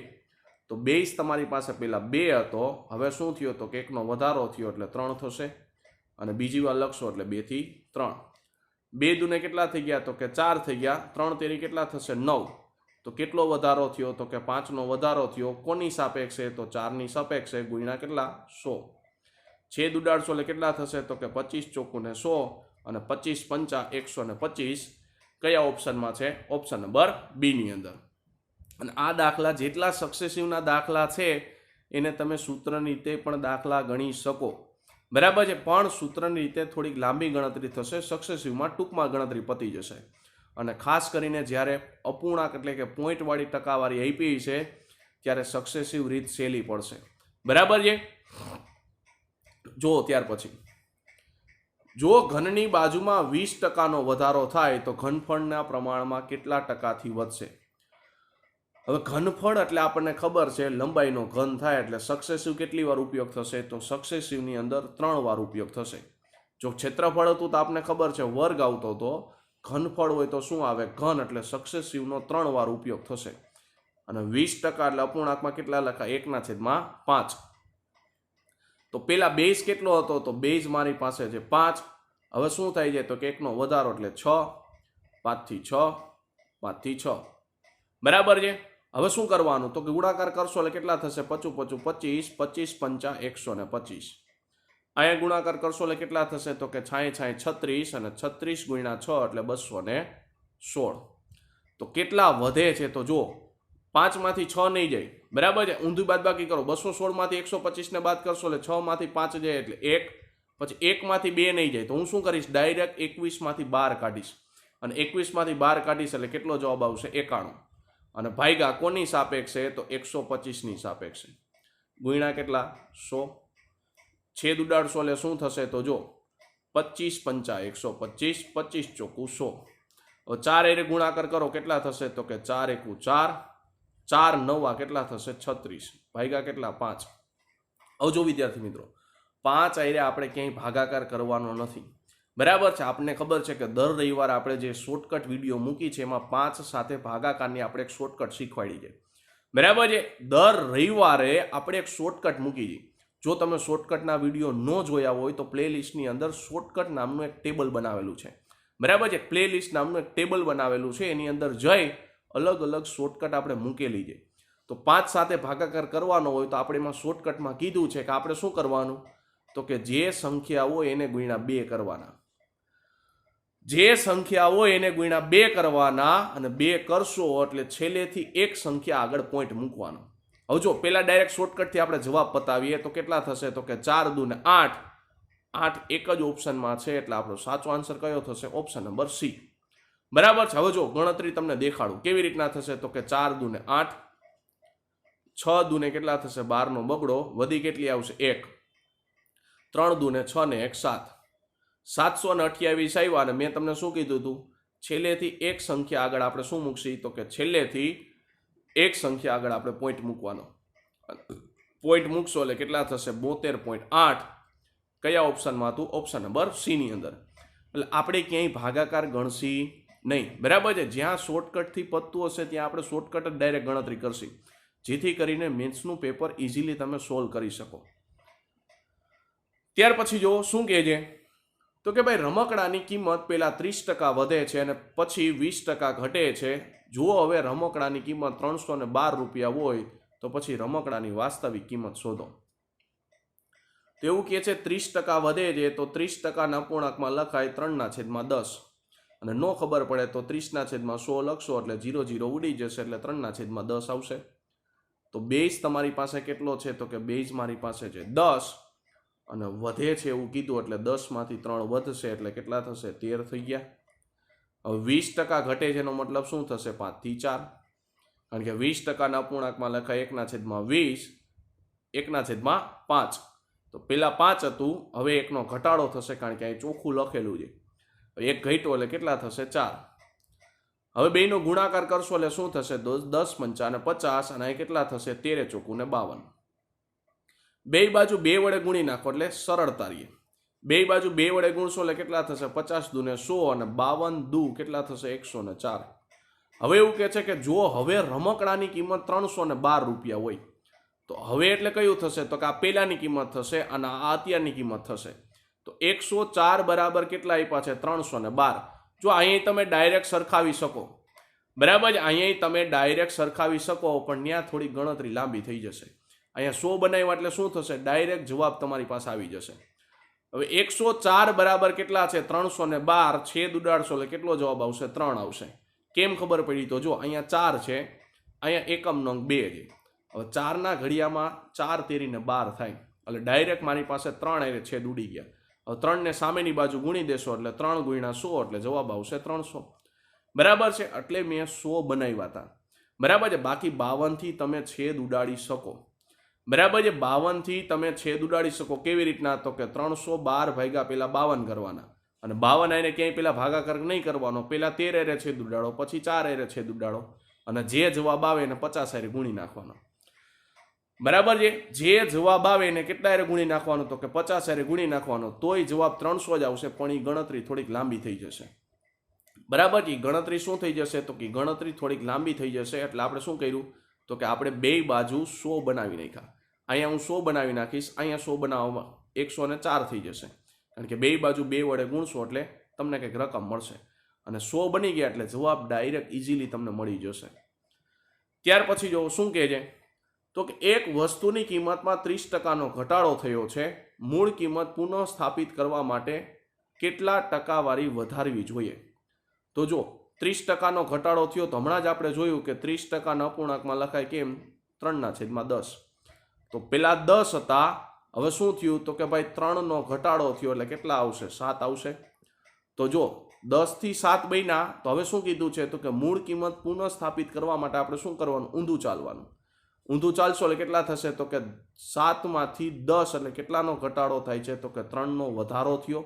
તો બેઝ તમારી પાસે પેલા 2 હતો, હવે શું થયો તો કે 1નો વધારો થયો એટલે 3 થશે અને બીજી વાર લખશો એટલે 2 થી 3. 2 દુને કેટલા થઈ ગયા તો કે 4 થઈ ગયા. 3 તેરી કેટલા થશે 9. તો કેટલો વધારો થયો તો કે 5નો વધારો થયો. કોની સાપેક્ષે તો 4ની સાપેક્ષે ગુણ્યા કેટલા 100. છેદ ઉડાડશો એટલે કેટલા થશે તો કે 25 ચોકુને 100 અને 25 પંચા 125. કયા ઓપ્શનમાં છે? ઓપ્શન નંબર બી ની અંદર. અને આ દાખલા જેટલા સક્સેસિવના દાખલા છે એને તમે સૂત્રની રીતે પણ દાખલા ગણી શકો. બરાબર છે. પણ સૂત્રની રીતે થોડીક લાંબી ગણતરી થશે, સક્સેસિવમાં ટૂંકમાં ગણતરી પતી જશે. અને ખાસ કરીને જ્યારે અપૂર્ણાંક એટલે કે પોઈન્ટવાળી ટકાવારી આપી છે ત્યારે સક્સેસિવ રીત સહેલી પડશે. બરાબર છે. જો ત્યાર પછી જો ઘનની બાજુમાં 20%નો વધારો થાય તો ઘનફળના પ્રમાણમાં કેટલા ટકાથી વધશે? હવે ઘનફળ એટલે આપણને ખબર છે લંબાઈનો ઘન થાય એટલે સક્સેસિવ કેટલી વાર ઉપયોગ થશે તો સક્સેસિવની અંદર 3 વાર ઉપયોગ થશે. જો ક્ષેત્રફળ હતું તો આપણને ખબર છે વર્ગ આવતો હતો, ઘનફળ હોય તો શું આવે ઘન એટલે સક્સેસિવનો 3 વાર ઉપયોગ થશે. અને 20% એટલે અપૂર્ણાંકમાં કેટલા લખાય 1/5. તો પેલા બેઝ કેટલો હતો તો બેઝ મારી પાસે છે 5. હવે શું થાય છે તો કે 1નો વધારો એટલે 6, 5 થી 6, 5 થી 6. બરાબર છે. હવે શું કરવાનું તો કે ગુણાકાર કરશો એટલે કેટલા થશે 5 5 25, 25 પંચા 125. અહીંયા ગુણાકાર કરશો એટલે કેટલા થશે તો કે 6 6 36 અને 36 ગુણ્યા 6 એટલે 216. તો કેટલા વધે છે તો જો 5 માંથી 6 નહીં જાય. બરાબર છે. ઊંધું બાદબાકી કરો. 216 માંથી 125 ને બાદ કરશો એટલે 6 માંથી 5 જાય એટલે 1. પછી 1 માંથી 2 નહીં જાય તો હું શું કરીશ ડાયરેક્ટ 21 માંથી 12 કાઢીશ અને 21 માંથી 12 કાઢીશ એટલે કેટલો જવાબ આવશે 91. અને ભાગ્યા કોની સાપેક્ષે તો 125 ની સાપેક્ષે ગુણ્યા કેટલા 100. છેદ ઉડાડશો એટલે શું થશે તો જો 25 પંચા 125, 25 ચોકું 100. હવે 4 એરે ગુણાકાર કરો કેટલા થશે તો કે 4 એકુ 4, 4 9 કેટલા થશે 36, ભાગ્યા કેટલા 5. હવે જો વિદ્યાર્થી મિત્રો 5 આયરે આપણે ક્યાંય ભાગાકાર કરવાનો નથી. બરાબર છે. આપણને ખબર છે કે દર રવિવારે આપણે જે શોર્ટકટ વિડીયો મૂકી છે એમાં 5 સાથે ભાગાકારની આપણે એક શોર્ટકટ શીખવાડી છે. બરાબર છે. દર રવિવારે આપણે એક શોર્ટકટ મૂકી છે. જો તમે શોર્ટકટના વિડીયો ન જોયા હોય તો પ્લેલિસ્ટની અંદર શોર્ટકટ નામનું એક ટેબલ બનાવેલું છે. બરાબર છે. પ્લેલિસ્ટ નામનું એક ટેબલ બનાવેલું છે, એની અંદર જઈ અલગ અલગ શોર્ટકટ આપણે મૂકેલી છે. તો 5 સાથે ભાગાકાર કરવાનો હોય તો આપણે એમાં શોર્ટકટમાં કીધું છે કે આપણે શું કરવાનું, તો કે જે સંખ્યા હોય એને ગુણ્યા 2 કરવાના. જે સંખ્યા હોય એને ગુણ્યા 2 કરવાના, અને 2 કરશો એટલે છેલ્લેથી એક સંખ્યા આગળ પોઈન્ટ મૂકવાનો. હવે જો પેલા ડાયરેક્ટ શોર્ટકટથી આપણે જવાબ પતાવીએ તો કેટલા થશે, તો કે 4 દુ ને 8. 8 એક જ ઓપ્શનમાં છે એટલે આપણો સાચો આન્સર કયો થશે, ઓપ્શન નંબર સી. બરાબર છે. હવે જો ગણતરી તમને દેખાડું કેવી રીતના થશે, તો કે 4 દુ ને 8, 6 દુ ને કેટલા થશે 12 નો બગડો, વધી કેટલી આવશે 1, 3 દુ ને 6 ને 1 7, 728 આવ્યા. અને મેં તમને શું કીધું હતું, છેલ્લેથી એક સંખ્યા આગળ આપણે શું મૂકશી, તો કે છેલ્લેથી એક સંખ્યા આગળ આપણે પોઈન્ટ મૂકવાનો. પોઈન્ટ મૂકશો એટલે કેટલા થશે 72.8. કયા ઓપ્શનમાં હતું, ઓપ્શન નંબર સી ની અંદર. એટલે આપણે ક્યાંય ભાગાકાર ગણશી નહીં. બરાબર છે. જ્યાં શોર્ટકટથી પતતું હશે ત્યાં આપણે શોર્ટકટ જ ડાયરેક્ટ ગણતરી કરશી, જેથી કરીને મેથ્સનું પેપર ઇઝીલી તમે સોલ્વ કરી શકો. ત્યાર પછી જો શું કહે છે, તો કે ભાઈ રમકડાની કિંમત પહેલા 30% વધે છે અને પછી 20% ઘટે છે. જો હવે રમકડાની કિંમત 312 રૂપિયા હોય તો પછી રમકડાની વાસ્તવિક કિંમત શોધો. તો એવું કહે છે 30% વધે છે તો 30% અપૂર્ણાંકમાં લખાય 3/10, અને નો ખબર પડે તો 30/100 લખશો એટલે 0 0 ઉડી જશે એટલે 3/10 આવશે. તો બેઝ તમારી પાસે કેટલો છે, તો કે બેઝ મારી પાસે છે 10, અને વધે છે એવું કીધું એટલે 10 માંથી 3 વધશે એટલે કેટલા થશે 13 થઈ ગયા. હવે 20% ઘટે છે એનો મતલબ શું થશે, 5 થી 4, કારણ કે 20% અપૂર્ણાંકમાં લખાય 1/20, 1/5. તો પેલા 5 હતું, હવે 1 નો ઘટાડો થશે કારણ કે અહીં ચોખ્ખું લખેલું છે. 1 ઘટ્યો એટલે કેટલા થશે 4. હવે બેયનો ગુણાકાર કરશો એટલે શું થશે, 10 પંચા 50, અને અહીં કેટલા થશે 13 ચોખ્ખું ને 52. બે બાજુ 2 વડે ગુણી નાખો એટલે સરળતા રહીએ. બે બાજુ 2 વડે ગુણશો એટલે કેટલા થશે 50 દુ ને 100, અને 52 દુ કેટલા થશે 104. હવે એવું કહે છે કે જો હવે રમકડાની કિંમત 312 રૂપિયા હોય તો હવે એટલે કયું થશે, તો કે આ પહેલાની કિંમત થશે અને આ અત્યારની કિંમત થશે. તો 104 બરાબર કેટલા આપ્યા છે 312. જો અહીં તમે ડાયરેક્ટ સરખાવી શકો, બરાબર છે, અહીં તમે ડાયરેક્ટ સરખાવી શકો, પણ ત્યાં થોડી ગણતરી લાંબી થઈ જશે. અહીંયા 100 બનાવ્યા એટલે શું થશે, ડાયરેક્ટ જવાબ તમારી પાસે આવી જશે. હવે 104 બરાબર કેટલા છે 312, છેદ ઉડાડશો એટલે કેટલો જવાબ આવશે 3 આવશે. કેમ ખબર પડી, તો જો અહીંયા 4 છે, અહીંયા એકમ નંગ 2 છે. હવે 4 ના ઘડિયામાં 4 તેરીને 12 થાય એટલે ડાયરેક્ટ મારી પાસે 3 એટલે છેદ ઉડી ગયા. હવે 3 ને સામેની બાજુ ગુણી દેશો એટલે 3 ગુણ્યા 100 એટલે જવાબ આવશે 300. બરાબર છે. એટલે મેં 100 બનાવ્યા હતા. બરાબર છે. બાકી 52 થી તમે છેદ ઉડાડી શકો. બરાબર છે. 52 થી તમે છેદ ઉડાડી શકો. કેવી રીતના, તો કે 312 ભાગ્યા પેલા 52 કરવાના, અને 52 આને ક્યાંય પેલા ભાગાકાર નહીં કરવાનો, પેલા 13 એરે છેદ ઉડાડો, પછી 4 એરે છેદ ઉડાડો, અને જે જવાબ આવે એને 50 એરે ગુણી નાખવાનો. બરાબર છે. જે જવાબ આવે એને કેટલા એરે ગુણી નાખવાનો, તો કે 50 એરે ગુણી નાખવાનો. તોય જવાબ 300 જ આવશે, પણ એ ગણતરી થોડીક લાંબી થઈ જશે. બરાબર છે. ગણતરી શું થઈ જશે, તો કે ગણતરી થોડીક લાંબી થઈ જશે. એટલે આપણે શું કર્યું, તો કે આપણે બે બાજુ 100 બનાવી નાખ્યા. અહીંયા હું 100 બનાવી નાખીશ, અહીંયા 100 બનાવવામાં 104 થઈ જશે, કારણ કે બે બાજુ 2 વડે ગુણશો એટલે તમને કંઈક રકમ મળશે. અને 100 બની ગયા એટલે જવાબ ડાયરેક્ટ ઇઝીલી તમને મળી જશે. ત્યાર પછી જો શું કહે છે, તો કે એક વસ્તુની કિંમતમાં 30%નો ઘટાડો થયો છે. મૂળ કિંમત પુનઃ સ્થાપિત કરવા માટે કેટલા ટકાવારી વધારવી જોઈએ. તો જો 30%નો ઘટાડો થયો તો હમણાં જ આપણે જોયું કે 30% અપૂર્ણાંકમાં લખાય કેમ 3/10. તો પેલા 10 હતા, હવે શું થયું, તો કે ભાઈ 3નો ઘટાડો થયો એટલે કેટલા આવશે 7 આવશે. તો જો 10 થી 7 બન્યા તો હવે શું કીધું છે, તો કે મૂળ કિંમત પુનઃ સ્થાપિત કરવા માટે આપણે શું કરવાનું, ઊંધું ચાલવાનું. ઊંધું ચાલશો એટલે કેટલા થશે, તો કે 7 માંથી 10 એટલે કેટલાનો ઘટાડો થાય છે, તો કે 3નો વધારો થયો.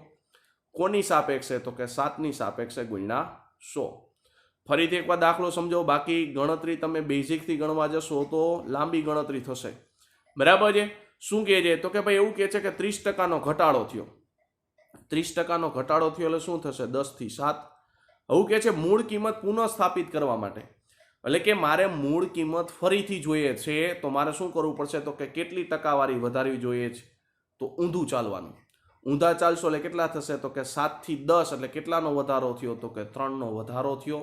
કોની સાપેક્ષે, તો કે 7ની સાપેક્ષે ગુણ્યા 100. ફરીથી એકવાર દાખલો સમજો, બાકી ગણતરી તમે બેઝિકથી ગણવા જશો તો લાંબી ગણતરી થશે. બરાબર છે. શું કહે છે, તો કે ભાઈ એવું કહે છે કે 30%નો ઘટાડો થયો. 30%નો ઘટાડો થયો એટલે શું થશે? 10 થી 7. આવું કે છે મૂળ કિંમત પુનઃ સ્થાપિત કરવા માટે, એટલે કે મારે મૂળ કિંમત ફરીથી જોઈએ છે તો મારે શું કરવું પડશે? તો કે કેટલી ટકાવારી વધારવી જોઈએ છે? તો ઊંધું ચાલવાનું. ઊંધા ચાલશો એટલે કેટલા થશે? તો કે 7 થી 10 એટલે કેટલાનો વધારો થયો? તો કે 3નો વધારો થયો.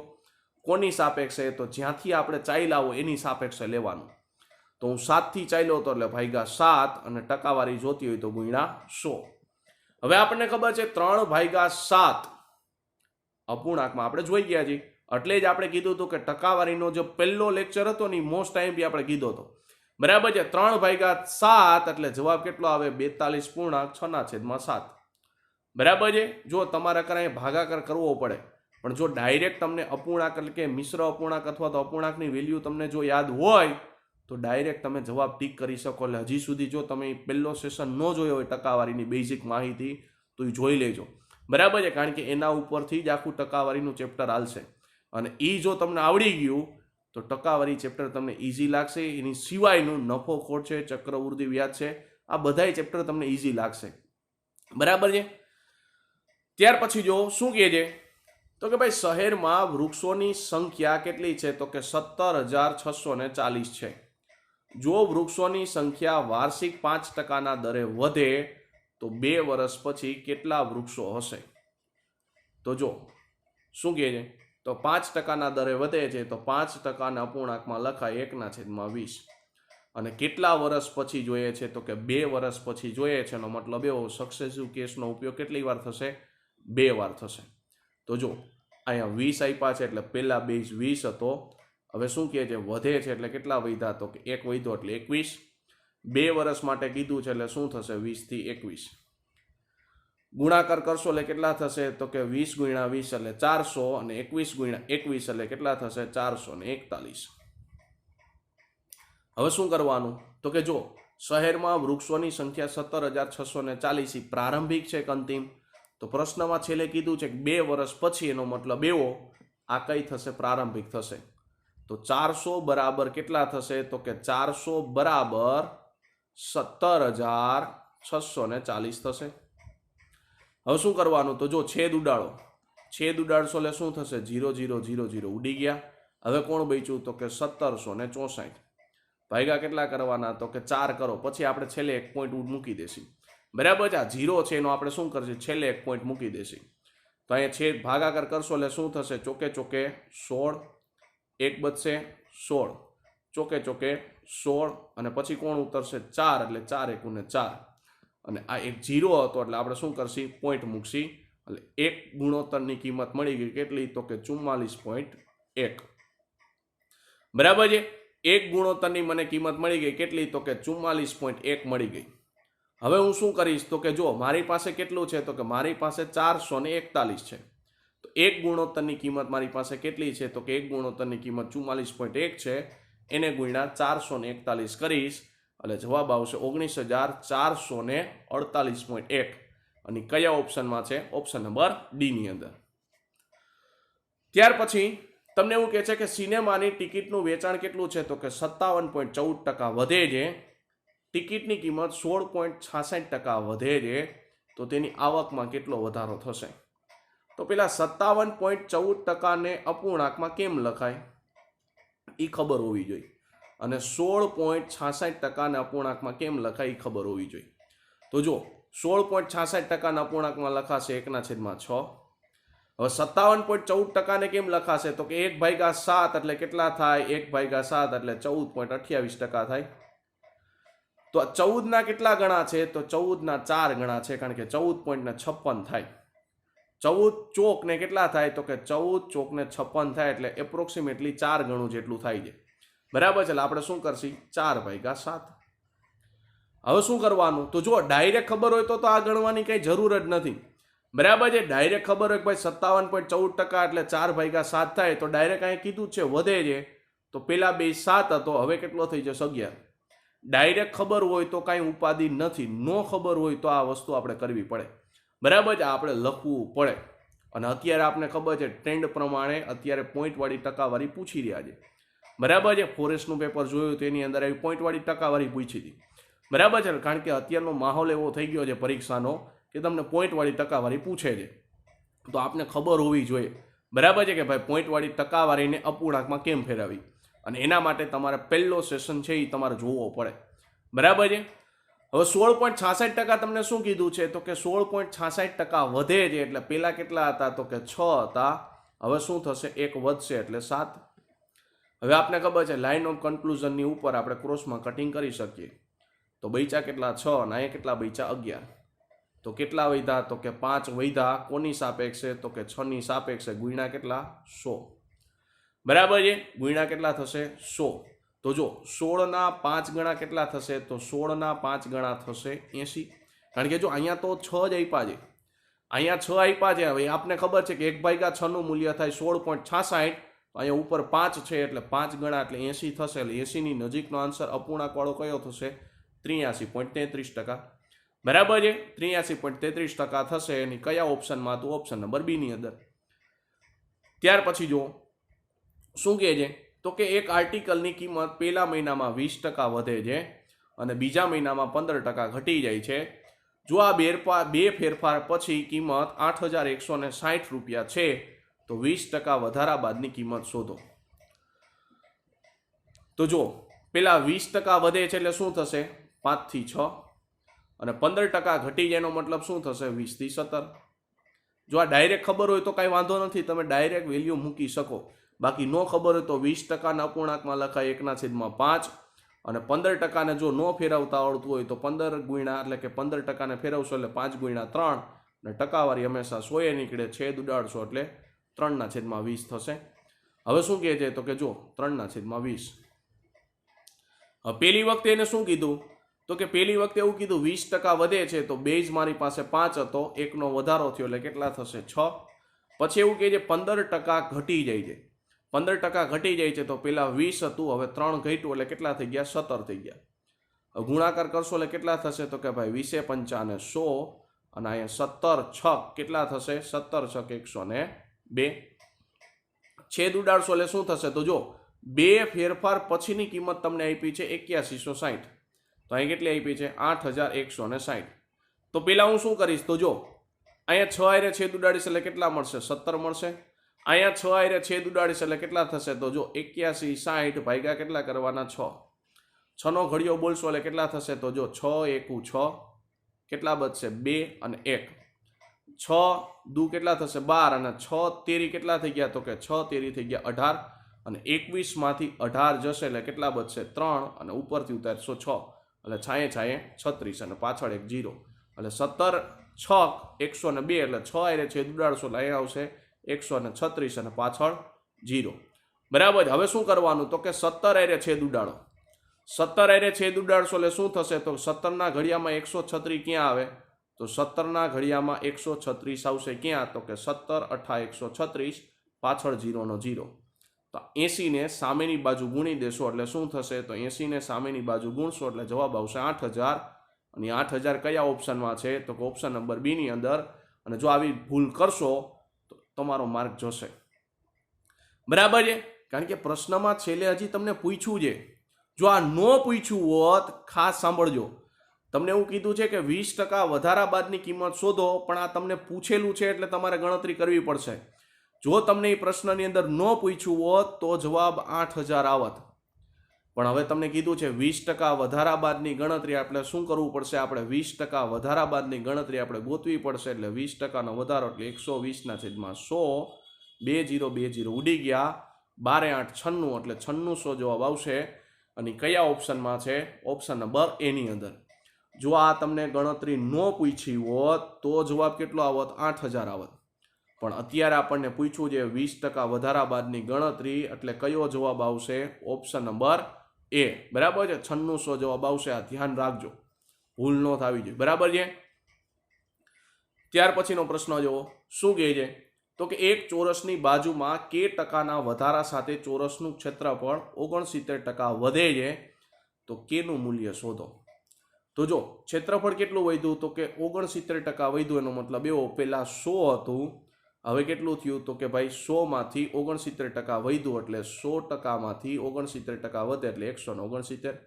કોની સાપેક્ષે? તો જ્યાંથી આપણે ચાલ્યા હોય એની સાપેક્ષે લેવાનું. તો હું 7 થી ચાલ્યો હતો એટલે ભાગ્યા 7 અને ટકાવારી જોતી હોય તો ગુણ્યા 100. હવે આપણને ખબર છે 3/7 અપૂર્ણાંકમાં આપણે જોઈ ગયા છીએ, એટલે જ આપણે કીધું હતું કે ટકાવારીનો જે પહેલો લેક્ચર હતો ને મોસ્ટ ટાઈમ બી આપણે કીધો હતો. બરાબર છે? 3/7 એટલે જવાબ કેટલો આવે? 42.6/7. બરાબર છે? જો તમારે કરાય ભાગાકાર કરવો પડે, પણ જો ડાયરેક્ટ તમને અપૂર્ણાંક એટલે કે મિશ્ર અપૂર્ણાંક અથવા તો અપૂર્ણાંકની વેલ્યુ તમને જો યાદ હોય તો ડાયરેક્ટ તમે જવાબ ટીક કરી શકો. એટલે હજી સુધી જો તમે પહેલો સેશન ન જોયો હોય ટકાવારીની બેઝિક માહિતી તો એ જોઈ લેજો. બરાબર છે? કારણ કે એના ઉપરથી જ આખું ટકાવારીનું ચેપ્ટર હાલશે, અને એ જો તમને આવડી ગયું તો ટકાવારી ચેપ્ટર તમને ઇઝી લાગશે. એની સિવાયનું નફો ખોટ છે, ચક્રવૃદ્ધિ વ્યાજ છે, આ બધાય ચેપ્ટર તમને ઇઝી લાગશે. બરાબર છે? ત્યાર પછી જો શું કહે છે તો કે ભાઈ શહેરમાં વૃક્ષોની સંખ્યા કેટલી છે? તો કે 17,640 છે. જો વૃક્ષોની સંખ્યા વાર્ષિક 5%ના દરે વધે તો 2 વર્ષ પછી કેટલા વૃક્ષો હશે? તો જો શું કહે છે તો 5%ના દરે વધે છે તો 5%ના અપૂર્ણાંકમાં લખાય 1/20. અને કેટલા વર્ષ પછી જોઈએ છે? તો કે 2 વર્ષ પછી જોઈએ છે. એનો મતલબ એવો સક્સેસિવ કેસનો ઉપયોગ કેટલી વાર થશે? 2 વાર થશે. તો જો અહીંયા 20 આપ્યા છે એટલે પહેલા બેઝ 20 હતો. હવે શું કહે છે? વધે છે એટલે કેટલા વધ્યા? તો કે 1 વધ્યો એટલે 21. 2 વર્ષ માટે કીધું છે એટલે શું થશે? 20 થી 21. ગુણાકાર કરશો એટલે કેટલા થશે? તો કે 20 ગુણ્યા 20 એટલે 400 અને 21 ગુણ્યા 21 એટલે કેટલા થશે? 441. હવે શું કરવાનું? તો કે જો શહેરમાં વૃક્ષોની સંખ્યા 17,640 પ્રારંભિક છે કે અંતિમ? તો પ્રશ્નમાં છેલ્લે કીધું છે કે 2 વર્ષ પછી, એનો મતલબ એવો આ કઈ થશે? પ્રારંભિક થશે. તો 400 બરાબર કેટલા થશે? તો કે 400 બરાબર 17,640 થશે. હવે શું કરવાનું? તો જો છેદ ઉડાડો. છેદ ઉડાડશો એટલે શું થશે? 0 0 0 0 ઉડી ગયા. હવે કોણ બચ્યું? તો કે 1764. ભાગ્યા કેટલા કરવાના? તો કે 4 કરો. પછી આપણે છેલ્લે એક પોઈન્ટ મૂકી દેશું. બરાબર છે? આ 0 છે એનો આપણે શું કરશું? છેલ્લે એક પોઈન્ટ મૂકી દેશું. તો અહીંયા છેદ ભાગાકાર કરશો એટલે શું થશે? ચોકે ચોકે 16, 1 બચશે 16, ચોકે ચોકે 16, અને પછી કોણ ઉતરશે? 4, એટલે 4 × 4. અને આ એક 0 હતો એટલે આપણે શું કરશી? પોઈન્ટ મૂકશી. એટલે એક ગુણોત્તરની કિંમત મળી ગઈ કેટલી? તો કે 44.1. બરાબર છે? એક ગુણોત્તરની મને કિંમત મળી ગઈ કેટલી? તો કે 44.1 મળી ગઈ. હવે હું શું કરીશ? તો કે જો મારી પાસે કેટલું છે? તો કે મારી પાસે 441 છે. તો એક ગુણોત્તરની કિંમત મારી પાસે કેટલી છે? તો કે એક ગુણોત્તરની કિંમત 44.1 છે. એને ગુણ્યા 441 કરીશ એટલે જવાબ આવશે 19,448.1. અને કયા ઓપ્શનમાં છે? ઓપ્શન નંબર ડી ની અંદર. ત્યાર પછી તમને એવું કહે છે કે સિનેમાની ટિકિટનું વેચાણ કેટલું છે? તો કે 57.14% વધે છે. ટિકિટની કિંમત 16.66% વધે છે. તો તેની આવકમાં કેટલો વધારો થશે? તો પેલા 57.14%ને અપૂર્ણાંકમાં કેમ લખાય એ ખબર હોવી જોઈએ, અને 16.66%ને અપૂર્ણાંકમાં કેમ લખાય એ ખબર હોવી જોઈએ. તો જો 16.66%ના અપૂર્ણાંકમાં લખાશે 1/6. હવે 57.14%ને કેમ લખાશે? તો કે 1/7 એટલે કેટલા થાય? 1/7 એટલે 14.28% થાય. તો 14ના કેટલા ગણા છે? તો 14ના 4 ગણા છે, કારણ કે 14.56 થાય. 14 ચોકને કેટલા થાય? તો કે 14 ચોકને 56 થાય, એટલે એપ્રોક્સિમેટલી 4 ગણું જેટલું થાય છે. બરાબર છે? એટલે આપણે શું કરશી? 4/7. હવે શું કરવાનું? તો જો ડાયરેક્ટ ખબર હોય તો આ ગણવાની કઈ જરૂર જ નથી. બરાબર છે? ડાયરેક્ટ ખબર હોય કે ભાઈ 57.14% એટલે 4/7 થાય, તો ડાયરેક્ટ અહીં કીધું છે વધે છે. તો પેલા બે 7 હતો, હવે કેટલો થઈ જશે? 11. ડાયરેક્ટ ખબર હોય તો કાંઈ ઉપાધિ નથી. નો ખબર હોય તો આ વસ્તુ આપણે કરવી પડે. બરાબર છે? આપણે લખવું પડે. અને અત્યારે આપણે ખબર છે ટ્રેન્ડ પ્રમાણે અત્યારે પોઈન્ટવાળી ટકાવારી પૂછી રહ્યા છે. બરાબર છે? ફોરેસ્ટનું પેપર જોયું તેની અંદર આવી પોઈન્ટવાળી ટકાવારી પૂછી હતી. બરાબર છે? કારણ કે અત્યારનો માહોલ એવો થઈ ગયો છે પરીક્ષાનો કે તમને પોઈન્ટવાળી ટકાવારી પૂછે છે, તો આપને ખબર હોવી જોઈએ, બરાબર છે કે ભાઈ પોઈન્ટવાળી ટકાવારીને અપૂર્ણાંકમાં કેમ ફેરવવી, અને એના માટે તમારે પહેલો સેશન છે એ તમારે જોવો પડે, બરાબર છે. હવે 16.66% તમને શું કીધું છે, તો કે 16.66% વધે છે, એટલે પહેલા કેટલા હતા, તો કે 6 હતા, હવે શું થશે, 1 વધશે એટલે 7. હવે આપને ખબર છે લાઇન ઓફ કન્ક્લુઝનની ઉપર આપણે ક્રોસમાં કટિંગ કરી શકીએ, તો બૈચા કેટલા 6 અને અહીંયા કેટલા બૈચા 11, તો કેટલા વધ્યા, તો કે 5 વધ્યા, કોની સાપેક્ષે, તો કે 6 ની સાપેક્ષે, ગુણ્યા કેટલા 100, બરાબર છે, ગુણ્યા કેટલા થશે 100. તો જો 16 ના 5 ગણા કેટલા થશે, તો 16 ના 5 ગણા થશે 80, કારણ કે જો અહીંયા તો 6 જ આપ્યા છે, અહીંયા 6 આપ્યા છે. હવે આપને ખબર છે કે 1/6 નું મૂલ્ય થાય 16.66, અહીંયા ઉપર 5 છે એટલે 5 ગણા એટલે 80 થશે, એટલે 80 ની નજીકનો આન્સર અપૂર્ણાંક વાળો કયો થશે, 83.33%, બરાબર છે, 83.33% થશે. એની કયા ઓપ્શનમાં, તો ઓપ્શન નંબર બી ની અંદર. ત્યાર પછી જો શું કહે છે, તો કે એક આર્ટિકલની કિંમત પહેલા મહિનામાં 20% વધે છે અને બીજા મહિનામાં 15% ઘટી જાય છે. જો આ બે ફેરફાર પછી કિંમત 8,160 રૂપિયા છે, તો 20% વધારા બાદની કિંમત શોધો. તો જો પેલા 20% વધે છે એટલે શું થશે, 5 થી 6, અને 15% ઘટી જાય એનો મતલબ શું થશે, 20 થી 17. જો આ ડાયરેક્ટ ખબર હોય તો કાંઈ વાંધો નથી, તમે ડાયરેક્ટ વેલ્યુ મૂકી શકો. બાકી ન ખબર હોય તો 20% અપૂર્ણાંકમાં લખાય 1/5, અને 15% જો ન ફેરવતા આવડતું હોય તો 15 ગુણ્યા, એટલે કે 15% ફેરવશો એટલે 5 ગુણ્યા 3, અને ટકાવારી હંમેશા 100 નીકળે, છેદ ઉડાડશો એટલે 3/20 થશે. હવે શું કહે છે, તો કે જો 3/20. હવે પહેલી વખતે એને શું કીધું, તો કે પહેલી વખતે એવું કીધું 20% વધે છે, તો બેઝ મારી પાસે 5 હતો, 1નો વધારો થયો એટલે કેટલા થશે 6. પછી એવું કહે છે 15% ઘટી જાય છે, 15% ઘટી જાય છે, તો પેલા 20 હતું, હવે 3 ઘટ્યું એટલે કેટલા થઈ ગયા, 17 થઈ ગયા. ગુણાકાર કરશો એટલે કેટલા થશે, તો કે ભાઈ 20 × 5 = 100, અને અહીંયા 17 6 કેટલા થશે, 17 6 102. છેદ ઉડાડશો એટલે શું થશે, તો જો બે ફેરફાર પછીની કિંમત તમને આપી છે 8160, તો અહીં કેટલી આપી છે 8160. તો પેલા હું શું કરીશ, તો જો અહીંયા 6 આરે છેદ ઉડાડીશ એટલે કેટલા મળશે, 17 મળશે. અહીંયા 6 આરે છેદ ઉડાડીશ એટલે કેટલા થશે, તો જો 8160 ભાગ્યા કેટલા કરવાના 6, 6 નો ઘડિયો બોલશો એટલે કેટલા થશે, તો જો 6 × 1 = 6, કેટલા બચશે 2 અને 1, 6 દુ કેટલા થશે 12, અને 6 તેરી કેટલા થઈ ગયા, તો કે 6 તેરી થઈ ગયા 18, અને 21 માંથી 18 જશે એટલે કેટલા બચશે 3, અને ઉપરથી ઉતારશો 6 એટલે છાંયે છાંયે 36, અને પાછળ એક 0, એટલે 17 6 102, એટલે 6 આરે છેદ ઉડાડશો એટલે અહીંયા આવશે 136, અને પાછળ 0, બરાબર. હવે શું કરવાનું, તો કે 17 આરે છેદ ઉડાડો, 17 આરે છેદ ઉડાડશો એટલે શું થશે, તો 17 ના ઘડિયામાં 136 ક્યાં આવે, તો 17 ના ઘડિયામાં 136 આવશે ક્યાં, તો કે 17 8 136, પાછળ 0 નો 0. તો 80 ને સામેની બાજુ ગુણી દેશો એટલે શું થશે, તો 80 ને સામેની બાજુ ગુણશો એટલે જવાબ આવશે 8000, અને 8000 કયા ઓપ્શનમાં છે, તો કે ઓપ્શન નંબર બી ની અંદર. અને જો આવી ભૂલ કરશો તો તમારો માર્ક જશે, બરાબર છે, કારણ કે પ્રશ્નમાં છેલ્લે હજી તમને પૂછ્યું છે. જો આ ન પૂછ્યું હોત, ખાસ સાંભળજો, તમને એવું કીધું છે કે 20% વધારા બાદની કિંમત શોધો, પણ આ તમને પૂછેલું છે એટલે તમારે ગણતરી કરવી પડશે. જો તમને એ પ્રશ્નની અંદર ન પૂછ્યું હોત તો જવાબ 8000 આવત, પણ હવે તમને કીધું છે 20% વધારા બાદની ગણતરી આપણે શું કરવું પડશે, આપણે 20% વધારા બાદની ગણતરી આપણે ગોતવી પડશે. એટલે 20% નો વધારો એટલે 120/100, 2020 ઉડી ગયા, 12 8 96, એટલે 9600 જવાબ આવશે. અને કયા ઓપ્શનમાં છે, ઓપ્શન નંબર એ ની અંદર. જો આ તમને ગણતરી ન પૂછી હોત તો જવાબ કેટલો આવત, 8000 આવત, પણ અત્યારે આપણને પૂછ્યું છે 20% વધારા બાદની ગણતરી, એટલે કયો જવાબ આવશે, ઓપ્શન નંબર એ, બરાબર છે, 9600 જવાબ આવશે. આ ધ્યાન રાખજો, ભૂલ ન થવી જોઈએ, બરાબર છે. ત્યાર પછીનો પ્રશ્ન જુઓ, શું કહે છે, તો કે એક ચોરસની બાજુમાં કે ટકાના વધારા સાથે ચોરસનું ક્ષેત્રફળ 69% વધે છે, તો કેનું મૂલ્ય શોધો. તો જો ક્ષેત્રફળ કેટલું વધ્યું, તો કે 69% વધ્યું, એનો મતલબ એવો પેલા 100 હતું, હવે કેટલું થયું, તો કે ભાઈ 100 માંથી 69% વધ્યું, એટલે 100% માંથી 69% વધે એટલે 169.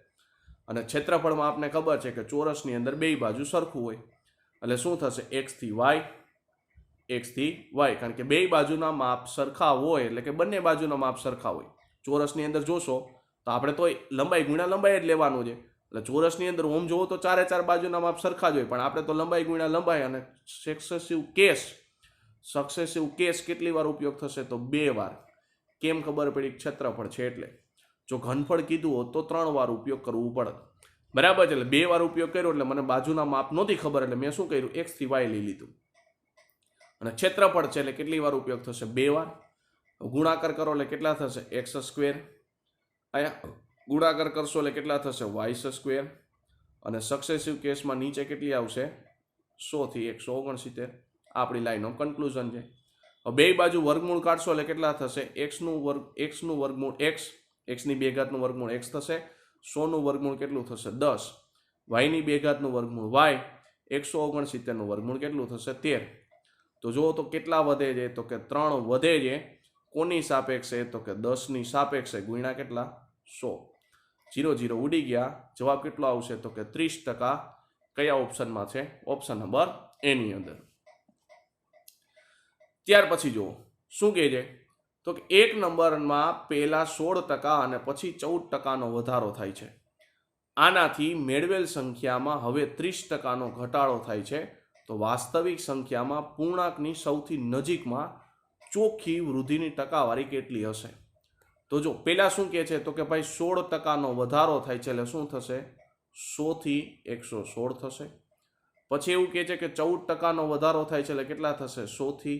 અને ક્ષેત્રફળમાં આપને ખબર છે કે ચોરસની અંદર બે બાજુ સરખું હોય, એટલે શું થશે x થી y, x થી y, કારણ કે બે બાજુના માપ સરખા હોય એટલે કે બંને બાજુના માપ સરખા હોય. ચોરસની અંદર જોશો તો આપણે તો લંબાઈ ગુણ્યા લંબાઈ જ લેવાનું છે. એટલે ચોરસની અંદર ઓમ જોવો તો ચારે ચાર બાજુના માપ સરખા જ હોય, પણ આપણે તો લંબાઈ ગુણ્યા લંબાઈ. અને સક્સેસિવ કેસ કેટલી વાર ઉપયોગ થશે તો 2 વાર. કેમ ખબર પડી? ક્ષેત્રફળ છે એટલે. જો ઘનફળ કીધું હોત તો 3 વાર ઉપયોગ કરવું પડે. બરાબર છે. એટલે 2 વાર ઉપયોગ કર્યો એટલે મને બાજુના માપ નહોતી ખબર, એટલે મેં શું કર્યું? x થી y લઈ લીધું. અને ક્ષેત્રફળ છે એટલે કેટલી વાર ઉપયોગ થશે? 2 વાર. ગુણાકાર કરો એટલે કેટલા થશે? x². અહીંયા ગુણાકાર કરશો એટલે કેટલા થશે? y². અને સક્સેસિવ કેસમાં નીચે કેટલી આવશે? 100 થી 169. આપણી લાઈનનો કન્ક્લુઝન છે. બે બાજુ વર્ગમૂળ કાઢશો એટલે કેટલા થશે? x નું વર્ગમૂળ x, x ની 2 ઘાતનું વર્ગમૂળ x થશે. 100 નું વર્ગમૂળ કેટલું થશે? 10. y ની 2 ઘાતનું વર્ગમૂળ y, 169 નું વર્ગમૂળ કેટલું થશે? 13. તો જુઓ તો કેટલા વધે છે? તો કે 3 વધે છે. કોની સાપેક્ષે? તો કે 10 ની સાપેક્ષે. ગુણ્યા કેટલા? 100. 0 0 ઉડી ગયા. જવાબ કેટલો આવશે? તો કે 30%. કયા ઓપ્શનમાં છે? ઓપ્શન નંબર એ ની અંદર. ત્યાર પછી જુઓ શું કહે છે? તો કે એક નંબરમાં પહેલા 16% અને પછી 14%નો વધારો થાય છે. આનાથી મેળવેલ સંખ્યામાં હવે 30%નો ઘટાડો થાય છે. તો વાસ્તવિક સંખ્યામાં પૂર્ણાંકની સૌથી નજીકમાં ચોખ્ખી વૃદ્ધિની ટકાવારી કેટલી હશે? તો જો પહેલા શું કહે છે? તો કે ભાઈ 16%નો વધારો થાય છે એટલે શું થશે? 100 થી 116 થશે. પછી એવું કહે છે કે 14%નો વધારો થાય છે એટલે કેટલા થશે? 100 થી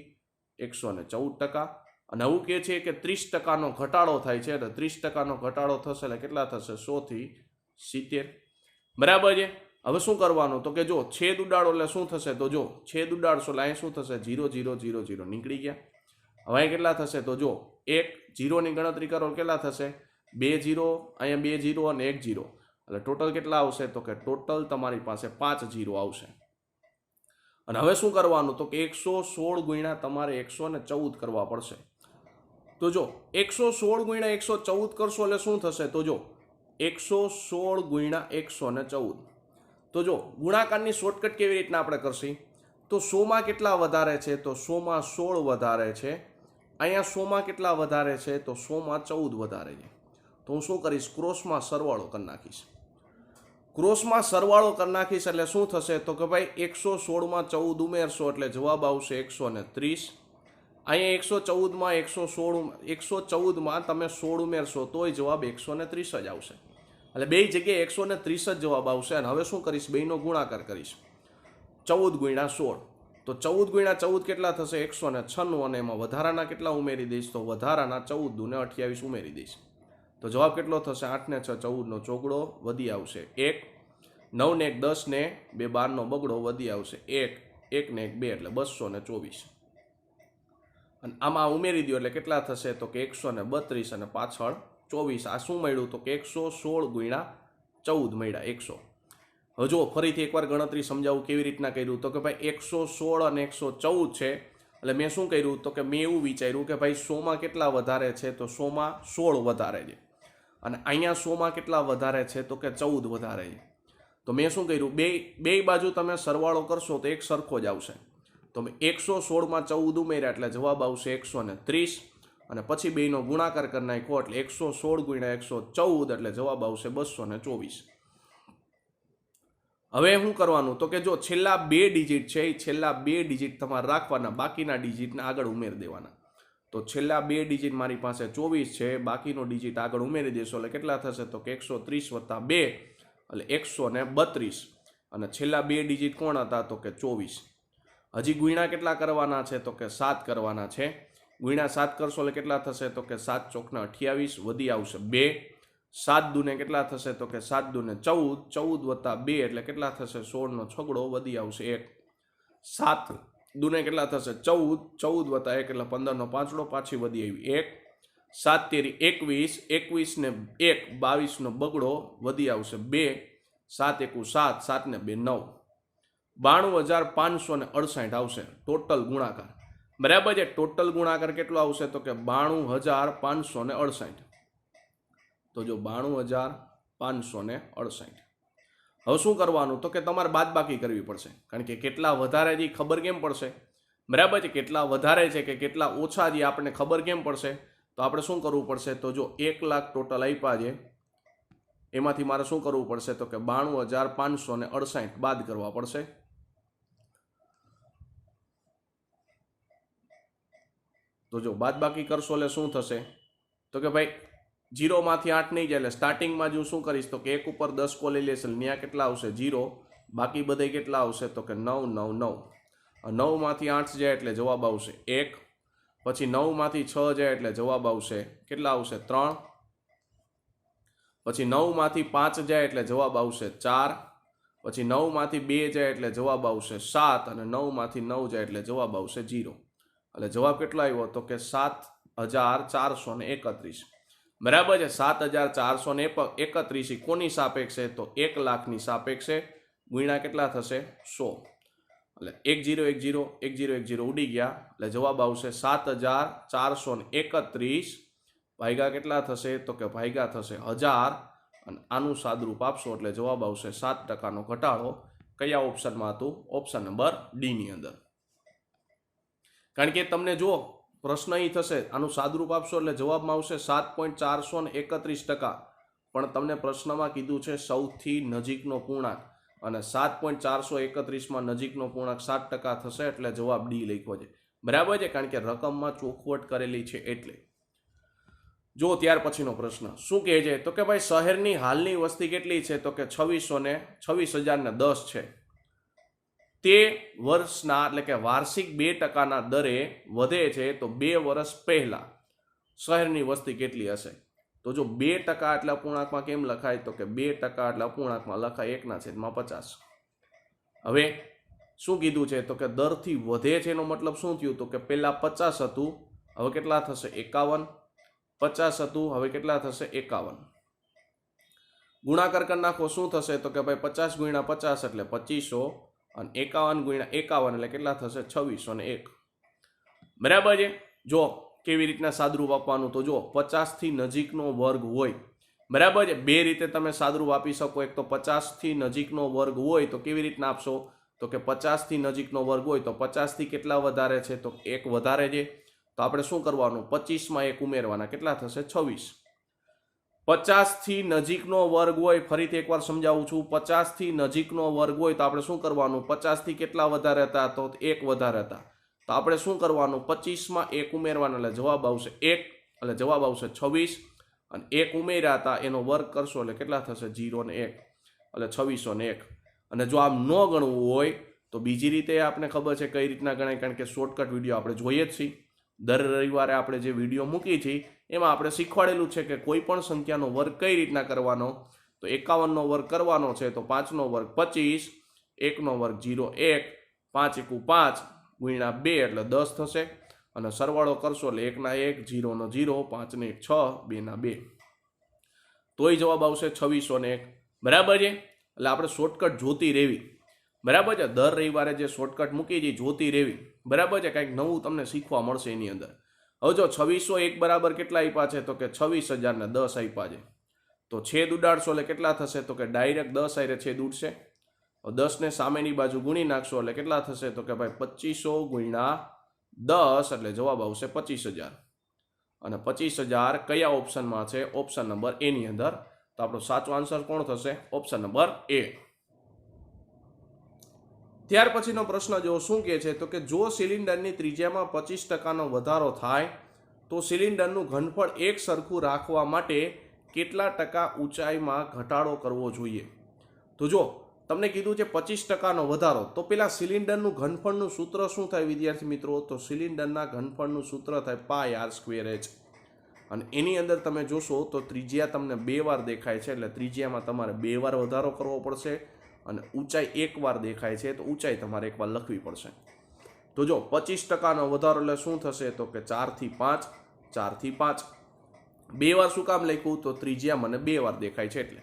114%. અને એવું કહે છે કે 30%નો ઘટાડો થાય છે એટલે 30%નો ઘટાડો થશે એટલે કેટલા થશે? 100 થી 70. બરાબર છે. હવે શું કરવાનું? તો કે જો છેદ ઉડાડો એટલે શું થશે? તો જો છેદ ઉડાડશો એટલે અહીં શું થશે? 0 0 0 0 નીકળી ગયા. હવે અહીં કેટલા થશે? તો જો 1 0 ની ગણતરી કરો કેટલા થશે? 2 0, અહીંયા 2 0 અને 1 0. એટલે ટોટલ કેટલા આવશે? તો કે ટોટલ તમારી પાસે 5 0 આવશે. અને હવે શું કરવાનું? તો કે 116 ગુણ્યા તમારે 114 કરવા પડશે. તો જો 116 ગુણ્યા 114 કરશો એટલે શું થશે? તો જો 116 ગુણ્યા 114. તો જો ગુણાકારની શોર્ટકટ કેવી રીતના આપણે કરશી? તો 100માં કેટલા વધારે છે? તો 100માં 16 વધારે છે. અહીંયા 100માં કેટલા વધારે છે? તો 100માં 14 વધારે છે. તો હું શું કરીશ? ક્રોસમાં સરવાળો કરી નાખીશ. ક્રોસમાં સરવાળો કરી નાખીશ એટલે શું થશે? તો કે ભાઈ 116માં 14 ઉમેરશો એટલે જવાબ આવશે 130. અહીંયા 114માં તમે 16 ઉમેરશો તોય જવાબ 130 જ આવશે. એટલે બે જગ્યાએ 130 જ જવાબ આવશે. અને હવે શું કરીશ? બેનો ગુણાકાર કરીશ. 14 ગુણ્યા 16. તો 14 ગુણ્યા 14 કેટલા થશે? 196. અને એમાં વધારાના કેટલા ઉમેરી દઈશ? તો વધારાના 14 દૂને 28 ઉમેરી દઈશ. તો જવાબ કેટલો થશે? 8 ને 6 14 ચોગડો વધી આવશે 1. 9 ને 1 10 ને 2 12 બગડો વધી આવશે 1. 1 ને 1 2 એટલે 224. અને આમાં ઉમેરી દો એટલે કેટલા થશે? તો કે 132 અને પાછળ 24. આ શું મળ્યું? તો કે 116 ગુણ્યા 14 મળ્યા 100. હવે જો ફરીથી એકવાર ગણતરી સમજાવું કેવી રીતના કર્યું. તો કે ભાઈ 116 અને 114 છે એટલે મેં શું કર્યું? તો કે મેં એવું વિચાર્યું કે ભાઈ 100માં કેટલા વધારે છે? તો 100માં 16 વધારે છે. અને અહીંયા 100માં કેટલા વધારે છે? તો કે 14 વધારે છે. તો મેં શું કર્યું? બે બાજુ તમે સરવાળો કરશો તો એક સરખો જ આવશે. તો મેં 116માં 14 ઉમેર્યા એટલે જવાબ આવશે 130. અને પછી બેનો ગુણાકાર કરી નાખ્યો એટલે 116 ગુણ્યા 114 એટલે જવાબ આવશે 224. હવે શું કરવાનું? તો કે જો છેલ્લા 2 ડિજિટ છે એ છેલ્લા 2 ડિજિટ તમારે રાખવાના, બાકીના ડિજિટને આગળ ઉમેરી દેવાના. તો છેલ્લા 2 ડિજિટ મારી પાસે 24 છે, બાકીનો ડિજિટ આગળ ઉમેરી દેશો એટલે કેટલા થશે? તો કે 130 + 2 એટલે 132. અને છેલ્લા 2 ડિજિટ કોણ હતા? તો કે 24. હજી ગુણ્યા કેટલા કરવાના છે? તો કે 7 કરવાના છે. ગુણ્યા 7 કરશો એટલે કેટલા થશે? તો કે 7 ચોકના 28 વધી આવશે 2. 7 દૂને કેટલા થશે? તો કે 7 દૂને 14. 14 + 2 એટલે કેટલા થશે? 16 નો છગડો વધી આવશે 1. 7 દૂને કેટલા થશે? 14. 14 + 1 એટલે 15 નો પાંચડો પાછી વધી આવી 1. 7 તેરી 21. 21 ને 1 22 નો બગડો વધી આવશે 2. 7 એકુ 7. 7 ને 2 9. 92,568 આવશે ટોટલ ગુણાકાર. બરાબર છે. ટોટલ ગુણાકાર કેટલો આવશે? તો કે 92,568. તો જો 92,568. હવે શું કરવાનું તો કે તમારે બાદબાકી કરવી પડશે, કારણ કે કેટલા વધારે છે ખબર કેમ પડશે, બરાબર છે, કેટલા વધારે છે કે કેટલા ઓછા છે આપણને ખબર કેમ પડશે, તો આપણે શું કરવું પડશે, તો જો 1 લાખ ટોટલ આપ્યા છે એમાંથી મારે શું કરવું પડશે તો કે 92,568 બાદ કરવા પડશે. તો જો બાદબાકી કરશો એટલે શું થશે તો કે ભાઈ 0 માંથી 8 નહીં જાય, એટલે સ્ટાર્ટિંગમાં જ હું શું કરીશ તો કે 1 ઉપર 10 કો લઈ લેશે, ત્યાં કેટલા આવશે 0, બાકી બધે કેટલા આવશે તો કે 9 9 9, 9 માંથી 8 જાય એટલે જવાબ આવશે 1, પછી 9 માંથી 6 જાય એટલે જવાબ આવશે કેટલા આવશે 3, પછી 9 માંથી 5 જાય એટલે જવાબ આવશે 4, પછી 9 માંથી 2 જાય એટલે જવાબ આવશે 7, અને 9 માંથી 9 જાય એટલે જવાબ આવશે 0. એટલે જવાબ કેટલો આવ્યો તો કે 7,431. બરાબર છે. 7,431 કોની સાપેક્ષે તો 1 લાખની સાપેક્ષે, ગુણ્યા કેટલા થશે 100. એટલે 10 10 10 10 ઉડી ગયા એટલે જવાબ આવશે 7,431 ભાગ્યા કેટલા થશે તો કે ભાગ્યા થશે 1000, અને આનું સાદરૂપ આપશો એટલે જવાબ આવશે 7%નો ઘટાડો. કયા ઓપ્શનમાં હતું? ઓપ્શન નંબર ડી ની અંદર. કારણ કે તમને જો પ્રશ્ન અહીં થશે આનું સાદરૂપ આપશો એટલે જવાબમાં આવશે 7.431%, પણ તમને પ્રશ્નમાં કીધું છે સૌથી નજીકનો પૂર્ણાંક, અને 7.431 નજીકનો પૂર્ણાંક 7% થશે એટલે જવાબ ડી લખ્યો છે. બરાબર છે, કારણ કે રકમમાં ચોખવટ કરેલી છે એટલે. જો ત્યાર પછીનો પ્રશ્ન શું કહે છે તો કે ભાઈ શહેરની હાલની વસ્તી કેટલી છે તો કે 26,010 છે. તે વર્ષના એટલે કે વાર્ષિક 2%ના દરે વધે છે, તો 2 વર્ષ પહેલા શહેરની વસ્તી કેટલી હશે? તો જો 2% એટલે અપૂર્ણાંકમાં કેમ લખાય તો કે 2% એટલે અપૂર્ણાંકમાં લખાય 1/50. હવે શું કીધું છે તો કે દરથી વધે છે એનો મતલબ શું થયું તો કે પહેલા 50 હતું, હવે કેટલા થશે 51, 50 હતું હવે કેટલા થશે 51. ગુણાકાર કરી નાખો શું થશે તો કે ભાઈ 50 ગુણ્યા 50 એટલે 2500, અને 51 ગુણ્યા 51 એટલે કેટલા થશે 2601. બરાબર છે. જો કેવી રીતના સાદરૂપ આપવાનું, તો જો 50 થી નજીકનો વર્ગ હોય, બરાબર છે, બે રીતે તમે સાદરૂપ આપી શકો. એક તો 50 થી નજીકનો વર્ગ હોય તો કેવી રીતના આપશો તો કે 50 થી નજીકનો વર્ગ હોય તો 50 થી કેટલા વધારે છે તો 1 વધારે છે, તો આપણે શું કરવાનું 25 માં 1 ઉમેરવાના, કેટલા થશે 26. 50 થી નજીકનો વર્ગ હોય, ફરીથી એકવાર સમજાવું છું, 50 થી નજીકનો વર્ગ હોય તો આપણે શું કરવાનું 50 થી કેટલા વધારે હતા તો 1 વધારે હતા, તો આપણે શું કરવાનું 25 માં 1 ઉમેરવાના એટલે જવાબ આવશે 1, એટલે જવાબ આવશે 26, અને 1 ઉમેર્યા હતા એનો વર્ગ કરશો એટલે કેટલા થશે 0 ને 1 એટલે 2601. અને જો આમ ન ગણવું હોય તો બીજી રીતે આપણે ખબર છે કઈ રીતના ગણાય, કારણ કે શોર્ટકટ વિડીયો આપણે જોઈએ જ છીએ. દર રવિવારે આપણે જે વિડીયો મૂકી છે એમાં આપણે શીખવાડેલું છે કે કોઈ પણ સંખ્યાનો વર્ગ કઈ રીતના કરવાનો, તો 51નો વર્ગ કરવાનો છે તો 5નો વર્ગ 25, 1નો વર્ગ 0 1, 5 × 5 ગુણ્યા 2 એટલે 10 થશે, અને સરવાળો કરશો એટલે 1 ના 1, 0 નો 0, 5 ને 1 6, 2 ના 2, તોય જવાબ આવશે 2601. બરાબર છે. એટલે આપણે શોર્ટકટ જોતી રહેવી. બરાબર છે. દર રવિવારે જે શોર્ટકટ મૂકી છે જોતી રહેવી. બરાબર છે. કંઈક નવું તમને શીખવા મળશે એની અંદર. હવે જો 2601 બરાબર કેટલા આપ્યા છે તો કે 26,010 આપ્યા છે, તો છેદ ઉડાડશો એટલે કેટલા થશે તો કે ડાયરેક્ટ 10 આરે છેદ ઉડશે. 10 ને સામેની બાજુ ગુણી નાખશો એટલે કેટલા થશે તો કે ભાઈ 2500 ગુણ્યા 10 એટલે જવાબ આવશે 25,000. અને 25,000 કયા ઓપ્શનમાં છે? ઓપ્શન નંબર એ ની અંદર. તો આપણો સાચો આન્સર કોણ થશે? ઓપ્શન નંબર એ. ત્યાર પછીનો પ્રશ્ન જો શું કહે છે તો કે જો સિલિન્ડરની ત્રિજ્યામાં 25%નો વધારો થાય તો સિલિન્ડરનું ઘનફળ એક સરખું રાખવા માટે કેટલા ટકા ઊંચાઈમાં ઘટાડો કરવો જોઈએ? તો જો તમને કીધું છે 25%નો વધારો, તો પેલા સિલિન્ડરનું ઘનફળનું સૂત્ર શું થાય વિદ્યાર્થી મિત્રો? તો સિલિન્ડરના ઘનફળનું સૂત્ર થાય πr²h. અને એની અંદર તમે જોશો તો ત્રિજ્યા તમને 2 વાર દેખાય છે, એટલે ત્રિજ્યામાં તમારે 2 વાર વધારો કરવો પડશે, અને ઊંચાઈ 1 વાર દેખાય છે તો ઊંચાઈ તમારે 1 વાર લખવી પડશે. તો જો 25%નો વધારો એટલે શું થશે તો કે 4 થી 5, 4 થી 5. 2 વાર શું કામ લખ્યું? તો ત્રિજ્યા મને 2 વાર દેખાય છે એટલે.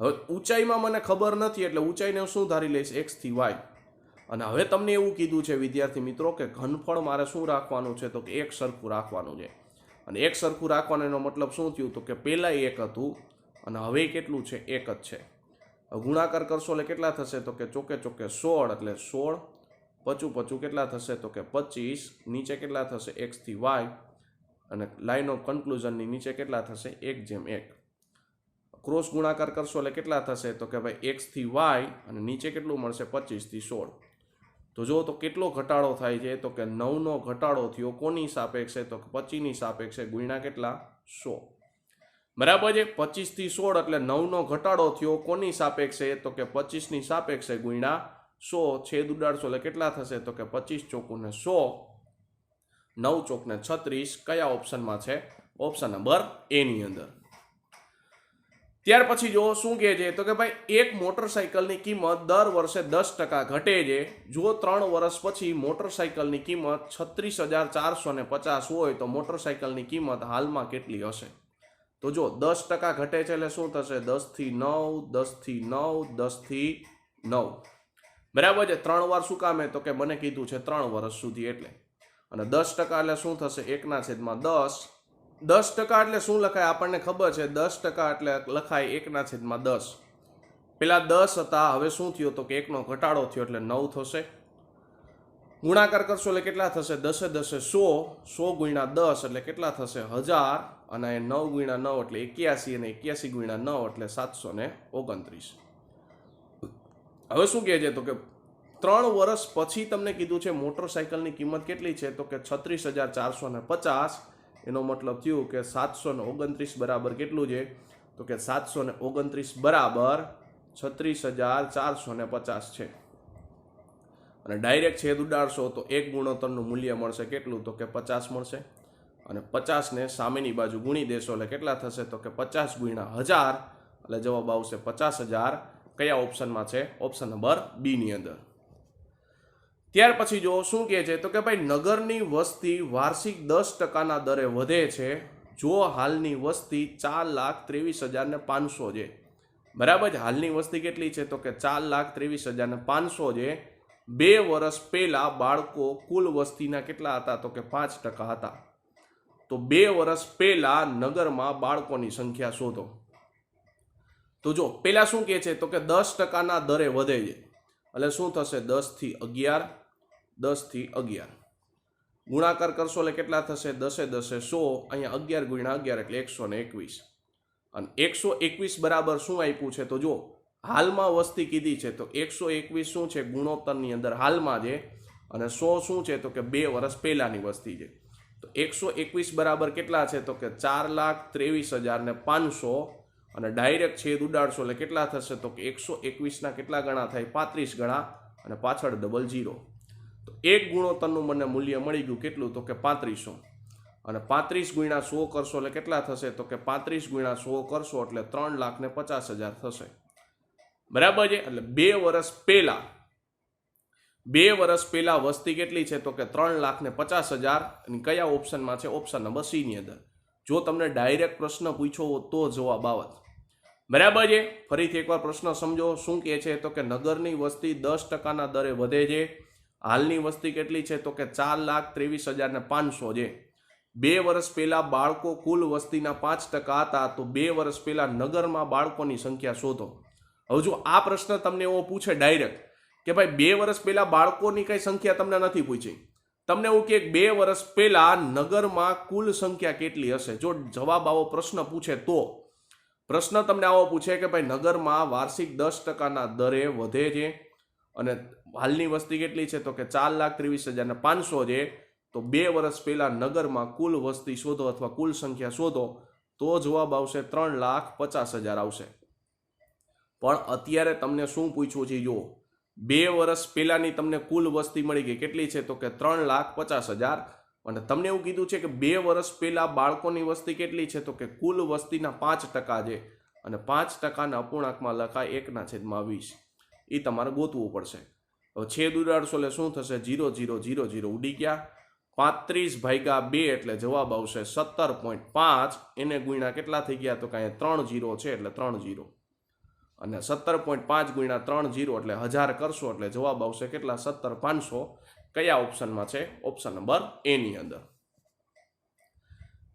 હવે ઊંચાઈમાં મને ખબર નથી એટલે ઊંચાઈને શું ધારી લઈશ? x થી y. અને હવે તમને એવું કીધું છે વિદ્યાર્થી મિત્રો કે ઘનફળ મારે શું રાખવાનું છે તો કે એક સરખું રાખવાનું છે. અને એક સરખું રાખવાનો મતલબ શું થયું તો કે પહેલા 1 હતું અને હવે કેટલું છે? 1 જ છે. ગુણાકાર કરશો એટલે કેટલા થશે તો કે ચોકે ચોકે 16 એટલે 16 પચું પચું કેટલા થશે તો કે 25 નીચે કેટલા થશે x થી y અને લાઇન ઓફ કન્ક્લુઝનની નીચે કેટલા થશે 1:1 ક્રોસ ગુણાકાર કરશો એટલે કેટલા થશે તો કે ભાઈ x થી y અને નીચે કેટલું મળશે 25 થી 16 તો જો તો કેટલો ઘટાડો થાય છે તો કે 9 નો ઘટાડો થયો કોની સાપેક્ષે તો 25 ની સાપેક્ષે ગુણ્યા કેટલા 100 બરાબર છે 25 થી 16 એટલે 9 નો ઘટાડો થયો કોની સાપેક્ષે તો કે 25 ની સાપેક્ષે ગુણ્યા 100 છેદ ઉડાડશો એટલે કેટલા થશે તો કે 25 ચોકુને 100 9 ચોકને 36 કયા ઓપ્શનમાં છે ઓપ્શન નંબર એ ની અંદર ત્યાર પછી જો શું કહે છે તો કે ભાઈ એક મોટરસાઇકલની કિંમત દર વર્ષે 10% ઘટે છે જો 3 વર્ષ પછી મોટરસાઇકલની કિંમત 36,450 હોય તો મોટરસાઇકલની કિંમત હાલમાં કેટલી હશે તો જો 10% ઘટે છે એટલે શું થશે 10 થી 9 10 થી 9 10 થી 9 બરાબર છે 3 વાર શું કામે તો કે મને કીધું છે 3 વર્ષ સુધી એટલે અને 10% એટલે શું થશે 1/10 10% એટલે શું લખાય આપણને ખબર છે 10% એટલે લખાય 1/10 પેલા 10 હતા હવે શું થયું તો કે 1 નો ઘટાડો થયો એટલે 9 થશે ગુણાકાર કરશો એટલે કેટલા થશે 10 10 100 ગુણ્યા 10 એટલે કેટલા થશે 1000 અને 9 ગુણ્યા 9 એટલે 81 અને 81 ગુણ્યા 9 એટલે 729 હવે શું કહે છે તો કે 3 વર્ષ પછી તમને કીધું છે મોટરસાઇકલની કિંમત કેટલી છે તો કે 36,450 એનો મતલબ થયું કે 729 બરાબર કેટલું છે તો કે 729 બરાબર 36,450 છે અને ડાયરેક્ટ છેદ ઉડાડશો તો એક ગુણોત્તરનું મૂલ્ય મળશે કેટલું તો કે 50 મળશે અને 50 ને સામેની બાજુ ગુણી દેશો એટલે કેટલા થશે તો કે 50 ગુણ્યા 1000 એટલે જવાબ આવશે 50,000 કયા ઓપ્શનમાં છે ઓપ્શન નંબર બી ની અંદર ત્યાર પછી જો શું કહે છે તો કે ભાઈ નગરની વસ્તી વાર્ષિક 10%ના દરે વધે છે જો હાલની વસ્તી 4,23,500 છે બરાબર છે હાલની વસ્તી કેટલી છે તો કે 4,23,500 છે 2 વર્ષ પહેલા બાળકો કુલ વસ્તીના કેટલા હતા તો કે 5% હતા તો 2 વર્ષ પહેલા નગરમાં બાળકોની સંખ્યા શોધો તો જો પહેલા શું કહે છે તો કે 10%ના દરે વધે છે એટલે શું થશે 10 થી 11 10 થી 11 ગુણાકાર કરશો એટલે કેટલા થશે 10 10 100 અહીંયા 11 ગુણ્યા 11 એટલે 121 અને 121 બરાબર શું આપ્યું છે તો જો હાલમાં વસ્તી કીધી છે તો 121 શું છે ગુણોત્તરની અંદર હાલમાં છે અને 100 શું છે તો કે 2 વર્ષ પહેલાની વસ્તી છે તો 121 બરાબર કેટલા છે તો કે 4,23,500 અને ડાયરેક્ટ છેદ ઉડાડશો એટલે કેટલા થશે તો કે 121 ના કેટલા ગણા થાય 35 ગણા અને પાછળ ડબલ 0 તો એક ગુણોત્તરનું મને મૂલ્ય મળી ગયું કેટલું તો કે 3500 અને 35 ગુણ્યા 100 કરશો એટલે કેટલા થશે તો કે 35 ગુણ્યા 100 કરશો એટલે 3,50,000 થશે બરાબર છે એટલે 2 વર્ષ પહેલા વસ્તી કેટલી છે તો કે 3,50,000 અને કયા ઓપ્શનમાં છે ઓપ્શન નંબર સી ની અંદર જો તમને ડાયરેક્ટ પ્રશ્ન પૂછ્યો તો જવાબ આવત બરાબર છે ફરીથી એકવાર પ્રશ્ન સમજો શું કહે છે તો કે નગરની વસ્તી 10%ના દરે વધે છે હાલની વસ્તી કેટલી છે તો કે 4,23,500 છે 2 વર્ષ પહેલા બાળકો કુલ વસ્તીના 5% હતા તો 2 વર્ષ પહેલા નગરમાં બાળકોની સંખ્યા શોધો હવે જો આ પ્રશ્ન તમને એવો પૂછે ડાયરેક્ટ કે ભાઈ 2 વર્ષ પહેલા બાળકોની કઈ સંખ્યા તમને નથી પૂછી તમને એવું કે 2 વર્ષ પહેલા નગરમાં કુલ સંખ્યા કેટલી હશે જો જવાબ આવો પ્રશ્ન પૂછે તો પ્રશ્ન તમને આવો પૂછે કે ભાઈ નગરમાં વાર્ષિક 10%ના દરે વધે છે અને હાલની વસ્તી કેટલી છે તો કે 4,23,500 છે તો 2 વર્ષ પહેલા નગરમાં કુલ વસ્તી શોધો અથવા કુલ સંખ્યા શોધો તો જવાબ આવશે 3,50,000 આવશે પણ અત્યારે તમને શું પૂછ્યું છે જો 2 વર્ષ પહેલાની તમને કુલ વસ્તી મળી ગઈ કેટલી છે તો કે 3,50,000 અને તમને એવું કીધું છે કે 2 વર્ષ પહેલા બાળકોની વસ્તી કેટલી છે તો કે કુલ વસ્તીના 5% છે અને 5%ના અપૂર્ણાંકમાં લખાય 1/20 એ તમારે ગોતવું પડશે હવે છેદ ઉડાડશો એટલે શું થશે 0 0 0 0 ઉડી ગયા 35/2 એટલે જવાબ આવશે 17.5 એને ગુણ્યા કેટલા થઈ ગયા તો કે અહીંયા 3 0 છે એટલે 3 0 અને 17.5 ગુણ્યા 3 0 એટલે 1000 કરશો એટલે જવાબ આવશે કેટલા 17,500 કયા ઓપ્શનમાં છે ઓપ્શન નંબર એ ની અંદર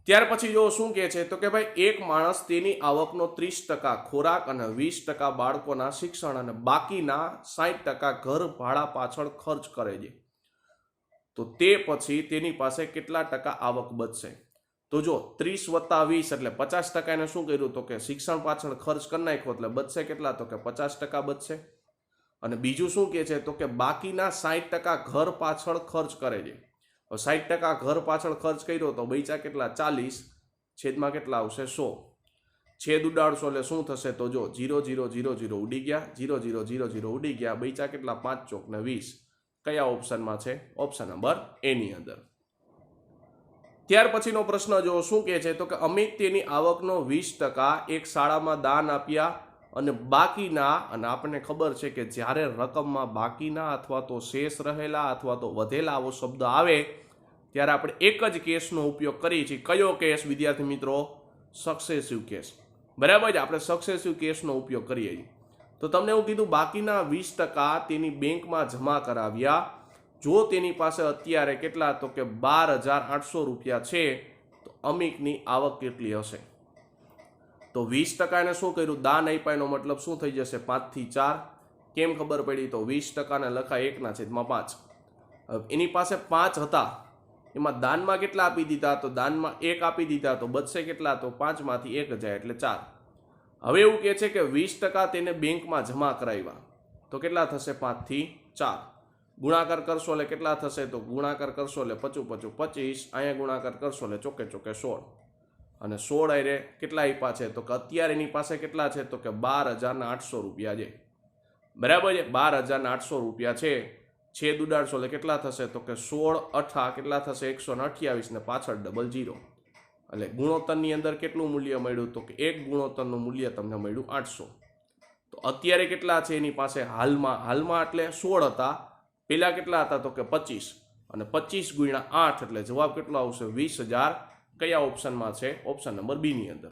ત્યાર પછી જો શું કહે છે તો કે ભાઈ એક માણસ તેની આવકનો 30% ખોરાક અને 20% બાળકોના શિક્ષણ અને બાકીના 60% ઘર ભાડા પાછળ ખર્ચ કરે છે, તો તે પછી તેની પાસે કેટલા ટકા આવક બચશે? તો જો 30 + 20 એટલે 50% એને શું કર્યું તો કે શિક્ષણ પાછળ ખર્ચ કરી નાખ્યો, એટલે બચશે કેટલા તો કે 50% બચશે. અને બીજું શું કહે છે તો કે બાકીના 60% ઘર પાછળ ખર્ચ કરે છે. 60% ઘર પાછળ ખર્ચ કર્યો તો બચ્યા કેટલા 40, છેદમાં કેટલા આવશે 100. છેદ ઉડાડશો એટલે શું થશે તો જો 0 0 0 0 ઉડી ગયા, 0 0 0 0 ઉડી ગયા, બચ્યા કેટલા 5 ચોક ને 20. કયા ઓપ્શનમાં છે? ઓપ્શન નંબર એ ની અંદર. ત્યાર પછીનો પ્રશ્ન જો શું કહે છે તો કે અમિત તેની આવકનો 20% એક શાળામાં દાન આપ્યા અને બાકીના, અને આપણને ખબર છે કે જ્યારે રકમમાં બાકીના અથવા તો શેષ રહેલા અથવા તો વધેલા આવો શબ્દ આવે ત્યારે આપણે એક જ કેસનો ઉપયોગ કરીએ છીએ. કયો કેસ વિદ્યાર્થી મિત્રો? Successive case. બરાબર છે, આપણે સક્સેસિવ કેસનો ઉપયોગ કરીએ છીએ. તો તમને એવું કીધું બાકીના 20% તેની બેંકમાં જમા કરાવ્યા. જો તેની પાસે અત્યારે કેટલા તો કે 12,800 રૂપિયા છે, તો અમિતની આવક કેટલી હશે? તો 20% એને શું કર્યું? દાન આપ્યા. એનો મતલબ શું થઈ જશે? 5 થી 4. કેમ ખબર પડી? તો 20% ને લખાય 1/5. એની પાસે 5 હતા, એમાં દાનમાં કેટલા આપી દીધા? તો દાનમાં 1 આપી દીધા, તો બચશે કેટલા? તો 5 માંથી 1 જાય એટલે 4. હવે એવું કહે છે કે 20% તેને બેંકમાં જમા કરાવ્યા, તો કેટલા થશે? 5 થી 4. ગુણાકાર કરશો એટલે કેટલા થશે? તો ગુણાકાર કરશો એટલે 5 5 25. અહીંયા ગુણાકાર કરશો એટલે ચોકે ચોકે 16. અને 16 આરે કેટલા આપ્યા છે? તો કે અત્યારે એની પાસે કેટલા છે? તો કે 12,800 રૂપિયા છે. બરાબર છે, 12,800 રૂપિયા છે. છેદ ઉડાડશો એટલે કેટલા થશે? તો કે 16 8 કેટલા થશે? 128 ને પાછળ ડબલ 0. એટલે ગુણોત્તરની અંદર કેટલું મૂલ્ય મળ્યું? તો કે એક ગુણોત્તરનું મૂલ્ય તમને મળ્યું 800. તો અત્યારે કેટલા છે એની પાસે? હાલમાં એટલે 16 હતા, પેલા કેટલા હતા? તો કે 25. અને 25 × 8 એટલે જવાબ કેટલો આવશે? 20,000. કયા ઓપ્શનમાં છે? ઓપ્શન નંબર બી ની અંદર.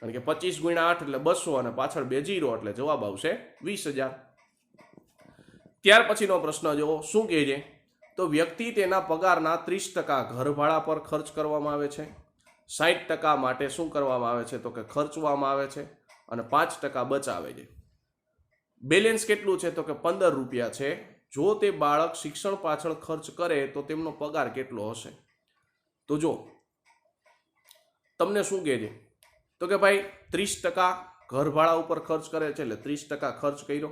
કારણ કે 25 × 8 એટલે 200 અને પાછળ 2 0 એટલે જવાબ આવશે 20,000. ત્યાર પછીનો પ્રશ્ન જો શું કહે છે તો વ્યક્તિ તેના પગારના 30% ઘર ભાડા પર ખર્ચ કરવામાં આવે છે, 60% માટે શું કરવામાં આવે છે? તો કે ખર્ચવામાં આવે છે, અને 5% બચાવે છે. બેલેન્સ કેટલું છે? તો કે 15 રૂપિયા છે. જો તે બાળક શિક્ષણ પાછળ ખર્ચ કરે તો તેમનો પગાર કેટલો હશે? તો જો તમને શું કહે છે તો કે ભાઈ 30% ઘર ભાડા ઉપર ખર્ચ કરે છે એટલે 30% ખર્ચ કર્યો,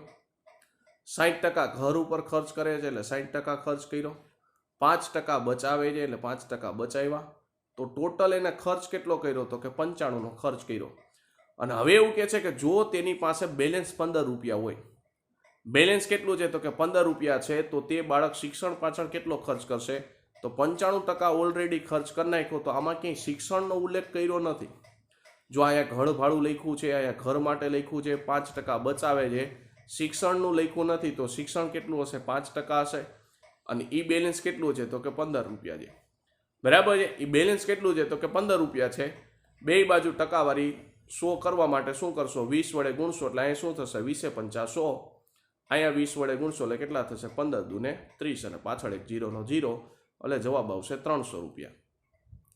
60% ઘર ઉપર ખર્ચ કરે છે એટલે 60% ખર્ચ કર્યો, 5% બચાવે છે એટલે 5% બચાવ્યા. તો ટોટલ એને ખર્ચ કેટલો કર્યો? તો કે 95 નો ખર્ચ કર્યો. અને હવે એવું કહે છે કે જો તેની પાસે બેલેન્સ 15 રૂપિયા હોય, બેલેન્સ કેટલું છે? તો કે 15 રૂપિયા છે, તો તે બાળક શિક્ષણ પાછળ કેટલો ખર્ચ કરશે? તો 95% ઓલરેડી ખર્ચ કરી નાખ્યો. તો આમાં ક્યાંય શિક્ષણનો ઉલ્લેખ કર્યો નથી. જો અહીંયા ઘર ભાડું લખ્યું છે, અહીંયા ઘર માટે લખ્યું છે, 5% બચાવે છે, શિક્ષણનું લખ્યું નથી, તો શિક્ષણ કેટલું હશે? 5% હશે. અને ઈ બેલેન્સ કેટલું છે? તો કે 15 રૂપિયા છે. બરાબર છે, ઈ બેલેન્સ કેટલું છે? તો કે 15 રૂપિયા છે. બે બાજુ ટકાવારી 100 કરવા માટે શું કરશો? 20 વડે ગુણશો એટલે અહીંયા શું થશે? 20 × 50 100. અહીંયા 20 વડે ગુણશો એટલે કેટલા થશે? 15 દુ ને 30 અને પાછળ એક 0 નો 0 એટલે જવાબ આવશે 300 રૂપિયા.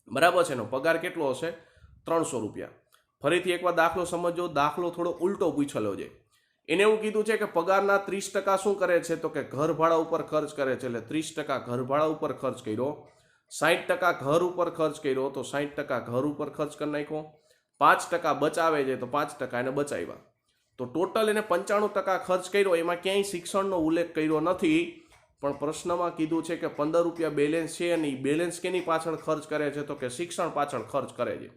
બરાબર છે, એનો પગાર કેટલો હશે? 300 રૂપિયા. ફરીથી એકવાર દાખલો સમજો. દાખલો થોડો ઉલટો પૂછેલો છે. એને એવું કીધું છે કે પગારના 30% શું કરે છે? તો કે ઘર ભાડા ઉપર ખર્ચ કરે છે, એટલે 30% ઘર ભાડા ઉપર ખર્ચ કર્યો, 60% ઘર ઉપર ખર્ચ કર્યો, તો 60% ઘર ઉપર ખર્ચ કરી નાખ્યો, 5% બચાવે છે, તો 5% એને બચાવ્યા. તો ટોટલ એને 95% ખર્ચ કર્યો. એમાં ક્યાંય શિક્ષણનો ઉલ્લેખ કર્યો નથી, પણ પ્રશ્નમાં કીધું છે કે 15 રૂપિયા બેલેન્સ છે, અને બેલેન્સ કેની પાછળ ખર્ચ કરે છે? તો કે શિક્ષણ પાછળ ખર્ચ કરે છે.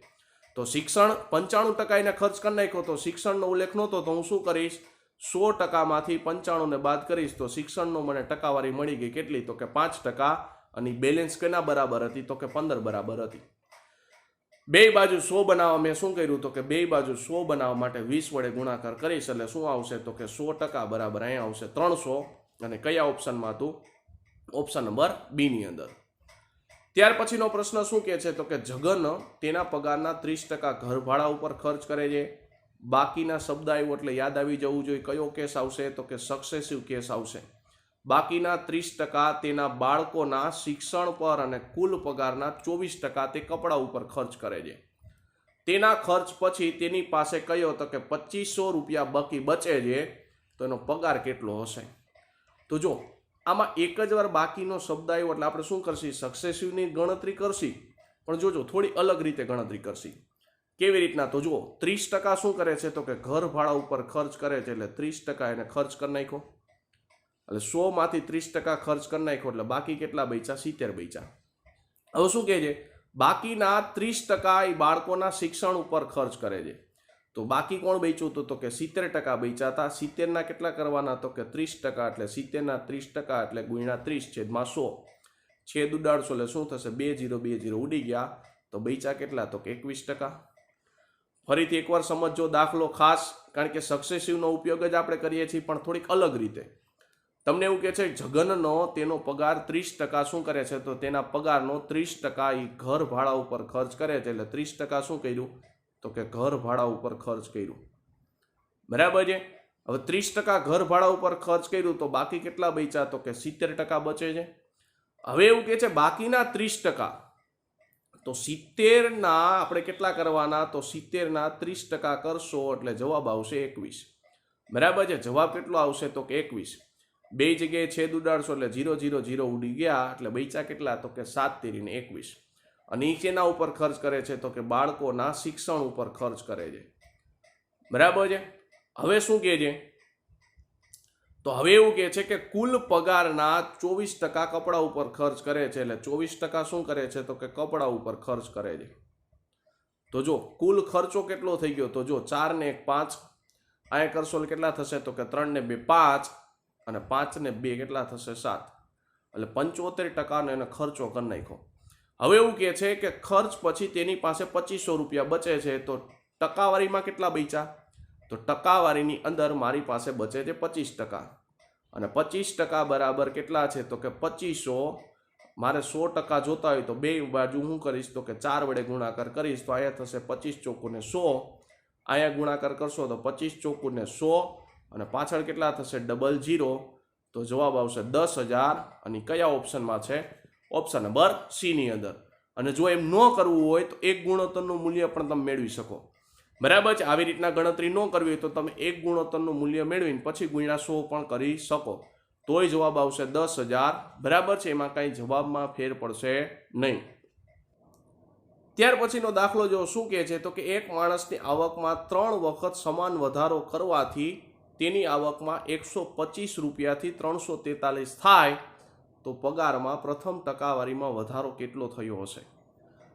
તો શિક્ષણ 95% એને ખર્ચ કરી નાખ્યો, તો શિક્ષણનો ઉલ્લેખ નહોતો, તો હું શું કરીશ? 100% માંથી 95 ને બાદ કરીશ, તો શિક્ષણનો મને ટકાવારી મળી ગઈ કેટલી? તો કે 5%. અને બેલેન્સ કેના બરાબર હતી? તો કે 15 બરાબર હતી. બે બાજુ 100 બનાવવા મેં શું કર્યું? તો કે બે બાજુ 100 બનાવવા માટે 20 વડે ગુણાકાર કરીશ એટલે શું આવશે? તો કે 100% બરાબર અહીંયા આવશે 300. અને કયા ઓપ્શનમાં હતું? ઓપ્શન નંબર બી ની અંદર. ત્યાર પછીનો પ્રશ્ન શું કહે છે? તો કે જગન તેના પગારના 30% ઘર ભાડા ઉપર ખર્ચ કરે છે. બાકીના શબ્દ આવ્યો એટલે યાદ આવી જવું જોઈએ. કયો કેસ આવશે? તો કે સક્સેસિવ કેસ આવશે. બાકીના 30% તેના બાળકોના શિક્ષણ પર અને કુલ પગારના 24% તે કપડા ઉપર ખર્ચ કરે છે. તેના ખર્ચ પછી તેની પાસે કયો તો કે 2500 રૂપિયા બાકી બચે છે, તો એનો પગાર કેટલો હશે? તો જો આમાં એક જ વાર બાકીનો શબ્દ આવ્યો એટલે આપણે શું કરશી? સક્સેસિવની ગણતરી કરશી, પણ જોજો થોડી અલગ રીતે ગણતરી કરશી. કેવી રીતના? તો જુઓ 30% શું કરે છે તો કે ઘર ભાડા ઉપર ખર્ચ કરે છે, એટલે 30% એને ખર્ચ કરી નાખ્યો, એટલે 100 માંથી 30% ખર્ચ કરી નાખ્યો, એટલે બાકી કેટલા બચ્યા? 70 બચ્યા. હવે શું કહે છે? બાકીના 30% એ બાળકોના શિક્ષણ ઉપર ખર્ચ કરે છે. તો બાકી કોણ બચ્યું હતું? તો કે 70% બચ્યા હતા. 70 ના કેટલા કરવાના? તો કે 30%, એટલે 70 ના 30% એટલે ગુણ્યા 30 છેદમાં 100. છેદ ઉડાડશો એટલે શું થશે? 2 0 2 0 ઉડી ગયા, તો બચ્યા કેટલા? તો કે 21%. ફરીથી એકવાર સમજો દાખલો ખાસ, કારણ કે સક્સેસિવનો ઉપયોગ જ આપણે કરીએ છીએ, પણ થોડીક અલગ રીતે. તમને એવું કહે છે જગનનો તેનો પગાર 30% શું કરે છે? તો તેના પગારનો 30% એ ઘર ભાડા ઉપર ખર્ચ કરે છે, એટલે 30% શું કર્યું? તો કે ઘર ભાડા ઉપર ખર્ચ કર્યું. બરાબર છે. હવે 30% ઘર ભાડા ઉપર ખર્ચ કર્યું, તો બાકી કેટલા બચ્યા? તો કે 70% બચે છે. હવે એવું કહે છે બાકીના 30%, તો 70 ના આપણે કેટલા કરવાના? તો 70 ના 30% કરશો એટલે જવાબ આવશે 21. બરાબર છે. જવાબ કેટલો આવશે? તો કે 21. બે જગ્યાએ છેદ ઉડાડશો એટલે 0 0 0 ઉડી ગયા, એટલે બચ્યા કેટલા? તો કે 7 તેરી ને 21. અને એ કેના ઉપર ખર્ચ કરે છે? તો કે બાળકોના શિક્ષણ ઉપર ખર્ચ કરે છે. બરાબર છે. હવે શું કહે છે? તો હવે એવું કહે છે કે કુલ પગારના 24% કપડા ઉપર ખર્ચ કરે છે, એટલે 24% શું કરે છે? તો કે કપડા ઉપર ખર્ચ કરે છે. તો જો કુલ ખર્ચો કેટલો થઈ ગયો? તો જો 4 ને 1 5, અહીંયા કરશો એટલે કેટલા થશે? તો કે 3 ને 2 5, અને 5 ને 2 કેટલા થશે? 7. એટલે 75% એને ખર્ચો કરી નાખ્યો. હવે એવું કહે છે કે ખર્ચ પછી તેની પાસે 2500 રૂપિયા બચે છે, તો ટકાવારીમાં કેટલા બચ્યા? તો ટકાવારીની અંદર મારી પાસે બચે છે 25%, અને 25% બરાબર કેટલા છે? તો કે 2500. મારે 100% જોતા હોય તો બે બાજુ હું કરીશ? તો કે 4 વડે ગુણાકાર કરીશ, તો અહીંયા થશે 25 ચોકુને 100. અહીંયા ગુણાકાર કરશો તો 25 ચોકુને 100, અને પાછળ કેટલા થશે? 00. તો જવાબ આવશે 10,000. અને કયા ઓપ્શનમાં છે? ઓપ્શન નંબર સી ની અંદર. અને જો એમ ન કરવું હોય તો એક ગુણોત્તરનું મૂલ્ય પણ તમે મેળવી શકો. બરાબર છે. આવી રીતના ગણતરી ન કરવી હોય તો તમે એક ગુણોત્તરનું મૂલ્ય મેળવીને પછી ગુણ્યા 100 પણ કરી શકો, તોય જવાબ આવશે 10,000. બરાબર છે. એમાં કાંઈ જવાબમાં ફેર પડશે નહીં. ત્યાર પછીનો દાખલો જો શું કહે છે? તો કે એક માણસની આવકમાં 3 વખત સમાન વધારો કરવાથી તેની આવકમાં 125 રૂપિયાથી 343 થાય, તો પગારમાં પ્રથમ ટકાવારીમાં વધારો કેટલો થયો હશે?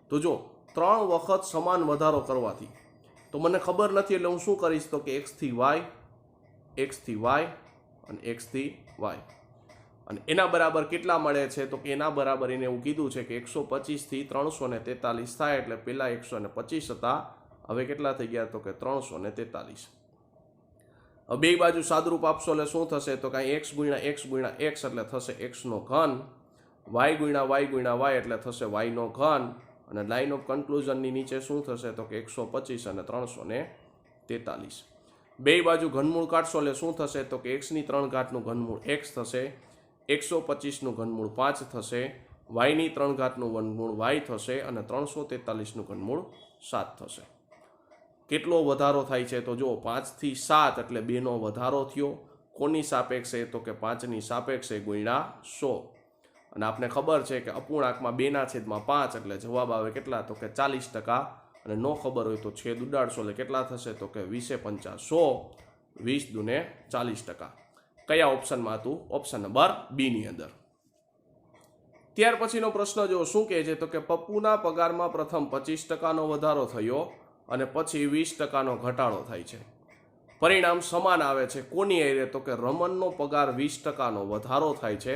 તો જો 3 વખત સમાન વધારો કરવાથી, તો મને ખબર નથી, એટલે હું શું કરીશ? તો કે x થી y, x થી y અને x થી y, અને એના બરાબર કેટલા મળે છે? તો કે એના બરાબર એને એવું કીધું છે કે 125 થી 343 થાય, એટલે પહેલા 125 હતા, હવે કેટલા થઈ ગયા? તો કે 343. હવે બે બાજુ સાદરૂપ આપશો એટલે શું થશે? તો કાંઈ x ગુણ્યા x ગુણ્યા x એટલે થશે x નો ઘન, y ગુણ્યા y ગુણ્યા y એટલે થશે y નો ઘન, અને લાઇન ઓફ કન્ક્લુઝનની નીચે શું થશે? તો કે 125 અને 343. બે બાજુ ઘનમૂળ કાઢશો એટલે શું થશે? તો કે x ની 3 ઘાતનું ઘનમૂળ x થશે, 125 નું ઘનમૂળ 5 થશે, y ની 3 ઘાતનું ઘનમૂળ y થશે, અને 343 નું ઘનમૂળ 7 થશે. કેટલો વધારો થાય છે? તો જો 5 થી 7 એટલે 2 નો વધારો થયો. કોની સાપેક્ષે? તો કે 5 ની સાપેક્ષે ગુણ્યા 100. અને આપણે ખબર છે કે અપૂર્ણાંકમાં 2/5 એટલે જવાબ આવે કેટલા? તો કે 40%. અને ન ખબર હોય તો છેદ ઉડાડશો એટલે કેટલા થશે? તો કે 20 5 100, 20 દુને 40%. કયા ઓપ્શનમાં હતું? ઓપ્શન નંબર બી ની અંદર. ત્યાર પછીનો પ્રશ્ન જો શું કહે છે? તો કે પપ્પુના પગારમાં પ્રથમ 25%નો વધારો થયો, અને પછી 20%નો ઘટાડો થાય છે. પરિણામ સમાન આવે છે. કોની હારે? તો કે રમનનો પગાર 20%નો વધારો થાય છે,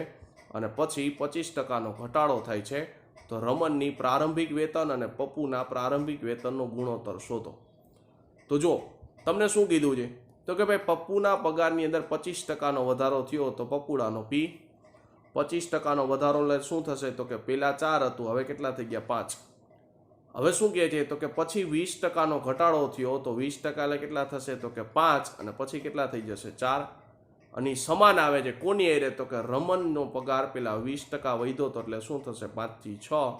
અને પછી 25%નો ઘટાડો થાય છે. તો રમનની પ્રારંભિક વેતન અને પપ્પુના પ્રારંભિક વેતનનો ગુણોત્તર શોધો. તો જો તમને શું કીધું છે? તો કે ભાઈ પપ્પુના પગારની અંદર 25%નો વધારો થયો, તો પપ્પુડાનો P 25%નો વધારો એટલે શું થશે? તો કે પહેલા 4 હતું, હવે કેટલા થઈ ગયા? 5. હવે શું કહે છે? તો કે પછી 20%નો ઘટાડો થયો, તો 20% એટલે કેટલા થશે? તો કે 5, અને પછી કેટલા થઈ જશે? 4. અને સમાન આવે છે કોની હારે, તો કે રમનનો પગાર પેલા 20% વધ્યો તો એટલે શું થશે 5 થી 6,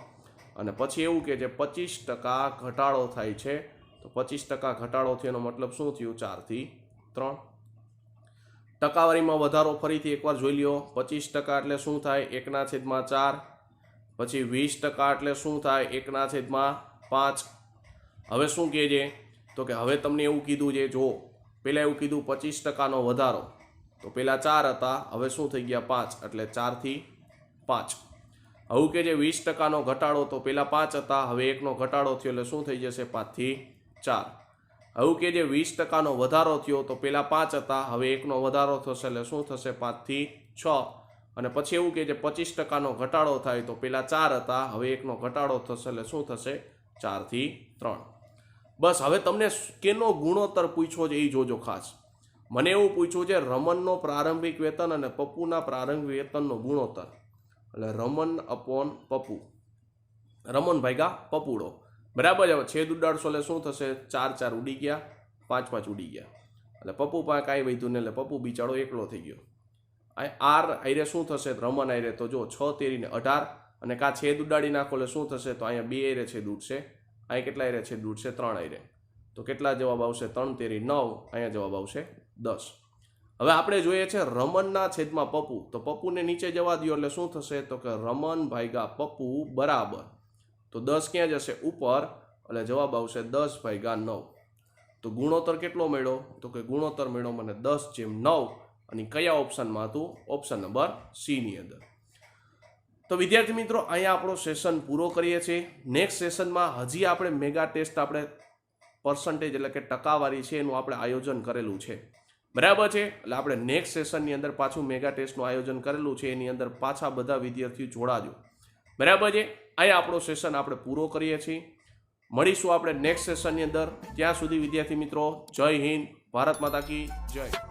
અને પછી એવું કે છે 25% ઘટાડો થાય છે, તો 25% ઘટાડો થયો એનો મતલબ શું થયું 4 થી 3. ટકાવારીમાં વધારો ફરીથી એકવાર જોઈ લ્યો. 25% એટલે શું થાય 1/4, પછી 20% એટલે શું થાય 1/5. હવે શું કહે છે, તો કે હવે તમને એવું કીધું છે, જો પહેલાં એવું કીધું 25%નો વધારો, તો પહેલાં 4 હતા, હવે શું થઈ ગયા 5, એટલે 4 થી 5. હવે કે જે 20%નો ઘટાડો, તો પહેલાં 5 હતા, હવે 1નો ઘટાડો થયો એટલે શું થઈ જશે 5 થી 4. હવે કે જે 20%નો વધારો થયો, તો પહેલાં 5 હતા, હવે 1નો વધારો થશે એટલે શું થશે 5 થી 6. અને પછી એવું કે જે 25%નો ઘટાડો થાય, તો પહેલાં 4 હતા, હવે 1નો ઘટાડો થશે એટલે શું થશે 4 થી 3. બસ હવે તમને કેનો ગુણોત્તર પૂછ્યો છે એ જોજો ખાસ. મને એવું પૂછ્યું છે રમનનો પ્રારંભિક વેતન અને પપ્પુના પ્રારંભિક વેતનનો ગુણોત્તર, એટલે રમન અપોન પપ્પુ, રમન ભાગ્યા પપ્પુડો, બરાબર છે. છેદ ઉડાડશો એટલે શું થશે 4 4 ઉડી ગયા, 5 5 ઉડી ગયા, એટલે પપ્પુ પાસે કાંઈ વધ્યું નહીં, એટલે પપ્પુ બિચારો એકલો થઈ ગયો. આર આઈરે શું થશે રમન આઈરે, તો જો 6 તેરીને 18, અને કાં છેદ ઉડાડી નાખો એટલે શું થશે, તો અહીંયા 2 આઈરે છેદ ઉડશે, અહીં કેટલા આઈરે છેદ ઉડશે 3 આઈરે, તો કેટલા જવાબ આવશે 3 તેરી 9, અહીંયા જવાબ આવશે 10. હવે આપણે જોઈએ છે રમનના છેદમાં પપ્પુ, તો પપ્પુને નીચે જવા દો એટલે શું થશે, તો કે રમન ભાગ્યા પપ્પુ બરાબર, તો 10 ક્યાં જશે ઉપર, એટલે જવાબ આવશે 10/9. તો ગુણોત્તર કેટલો મળ્યો, તો કે ગુણોત્તર મળ્યો મને 10/9, અને કયા ઓપ્શનમાં હતું, ઓપ્શન નંબર સી ની અંદર. તો વિદ્યાર્થી મિત્રો અહીંયા આપણો સેશન પૂરો કરીએ છીએ. નેક્સ્ટ સેશનમાં હજી આપણે મેગા ટેસ્ટ આપણે પર્સન્ટેજ એટલે કે ટકાવારી છે એનું આપણે આયોજન કરેલું છે, બરાબર છે. એટલે આપણે નેક્સ્ટ સેશનની અંદર પાછું મેગા ટેસ્ટનું આયોજન કરેલું છે, એની અંદર પાછા બધા વિદ્યાર્થીઓ જોડાજો, બરાબર છે. અહીંયા આપણો સેશન આપણે પૂરો કરીએ છીએ. મળીશું આપણે નેક્સ્ટ સેશનની અંદર. ત્યાં સુધી વિદ્યાર્થી મિત્રો જય હિન્દ, ભારત માતા કી જય.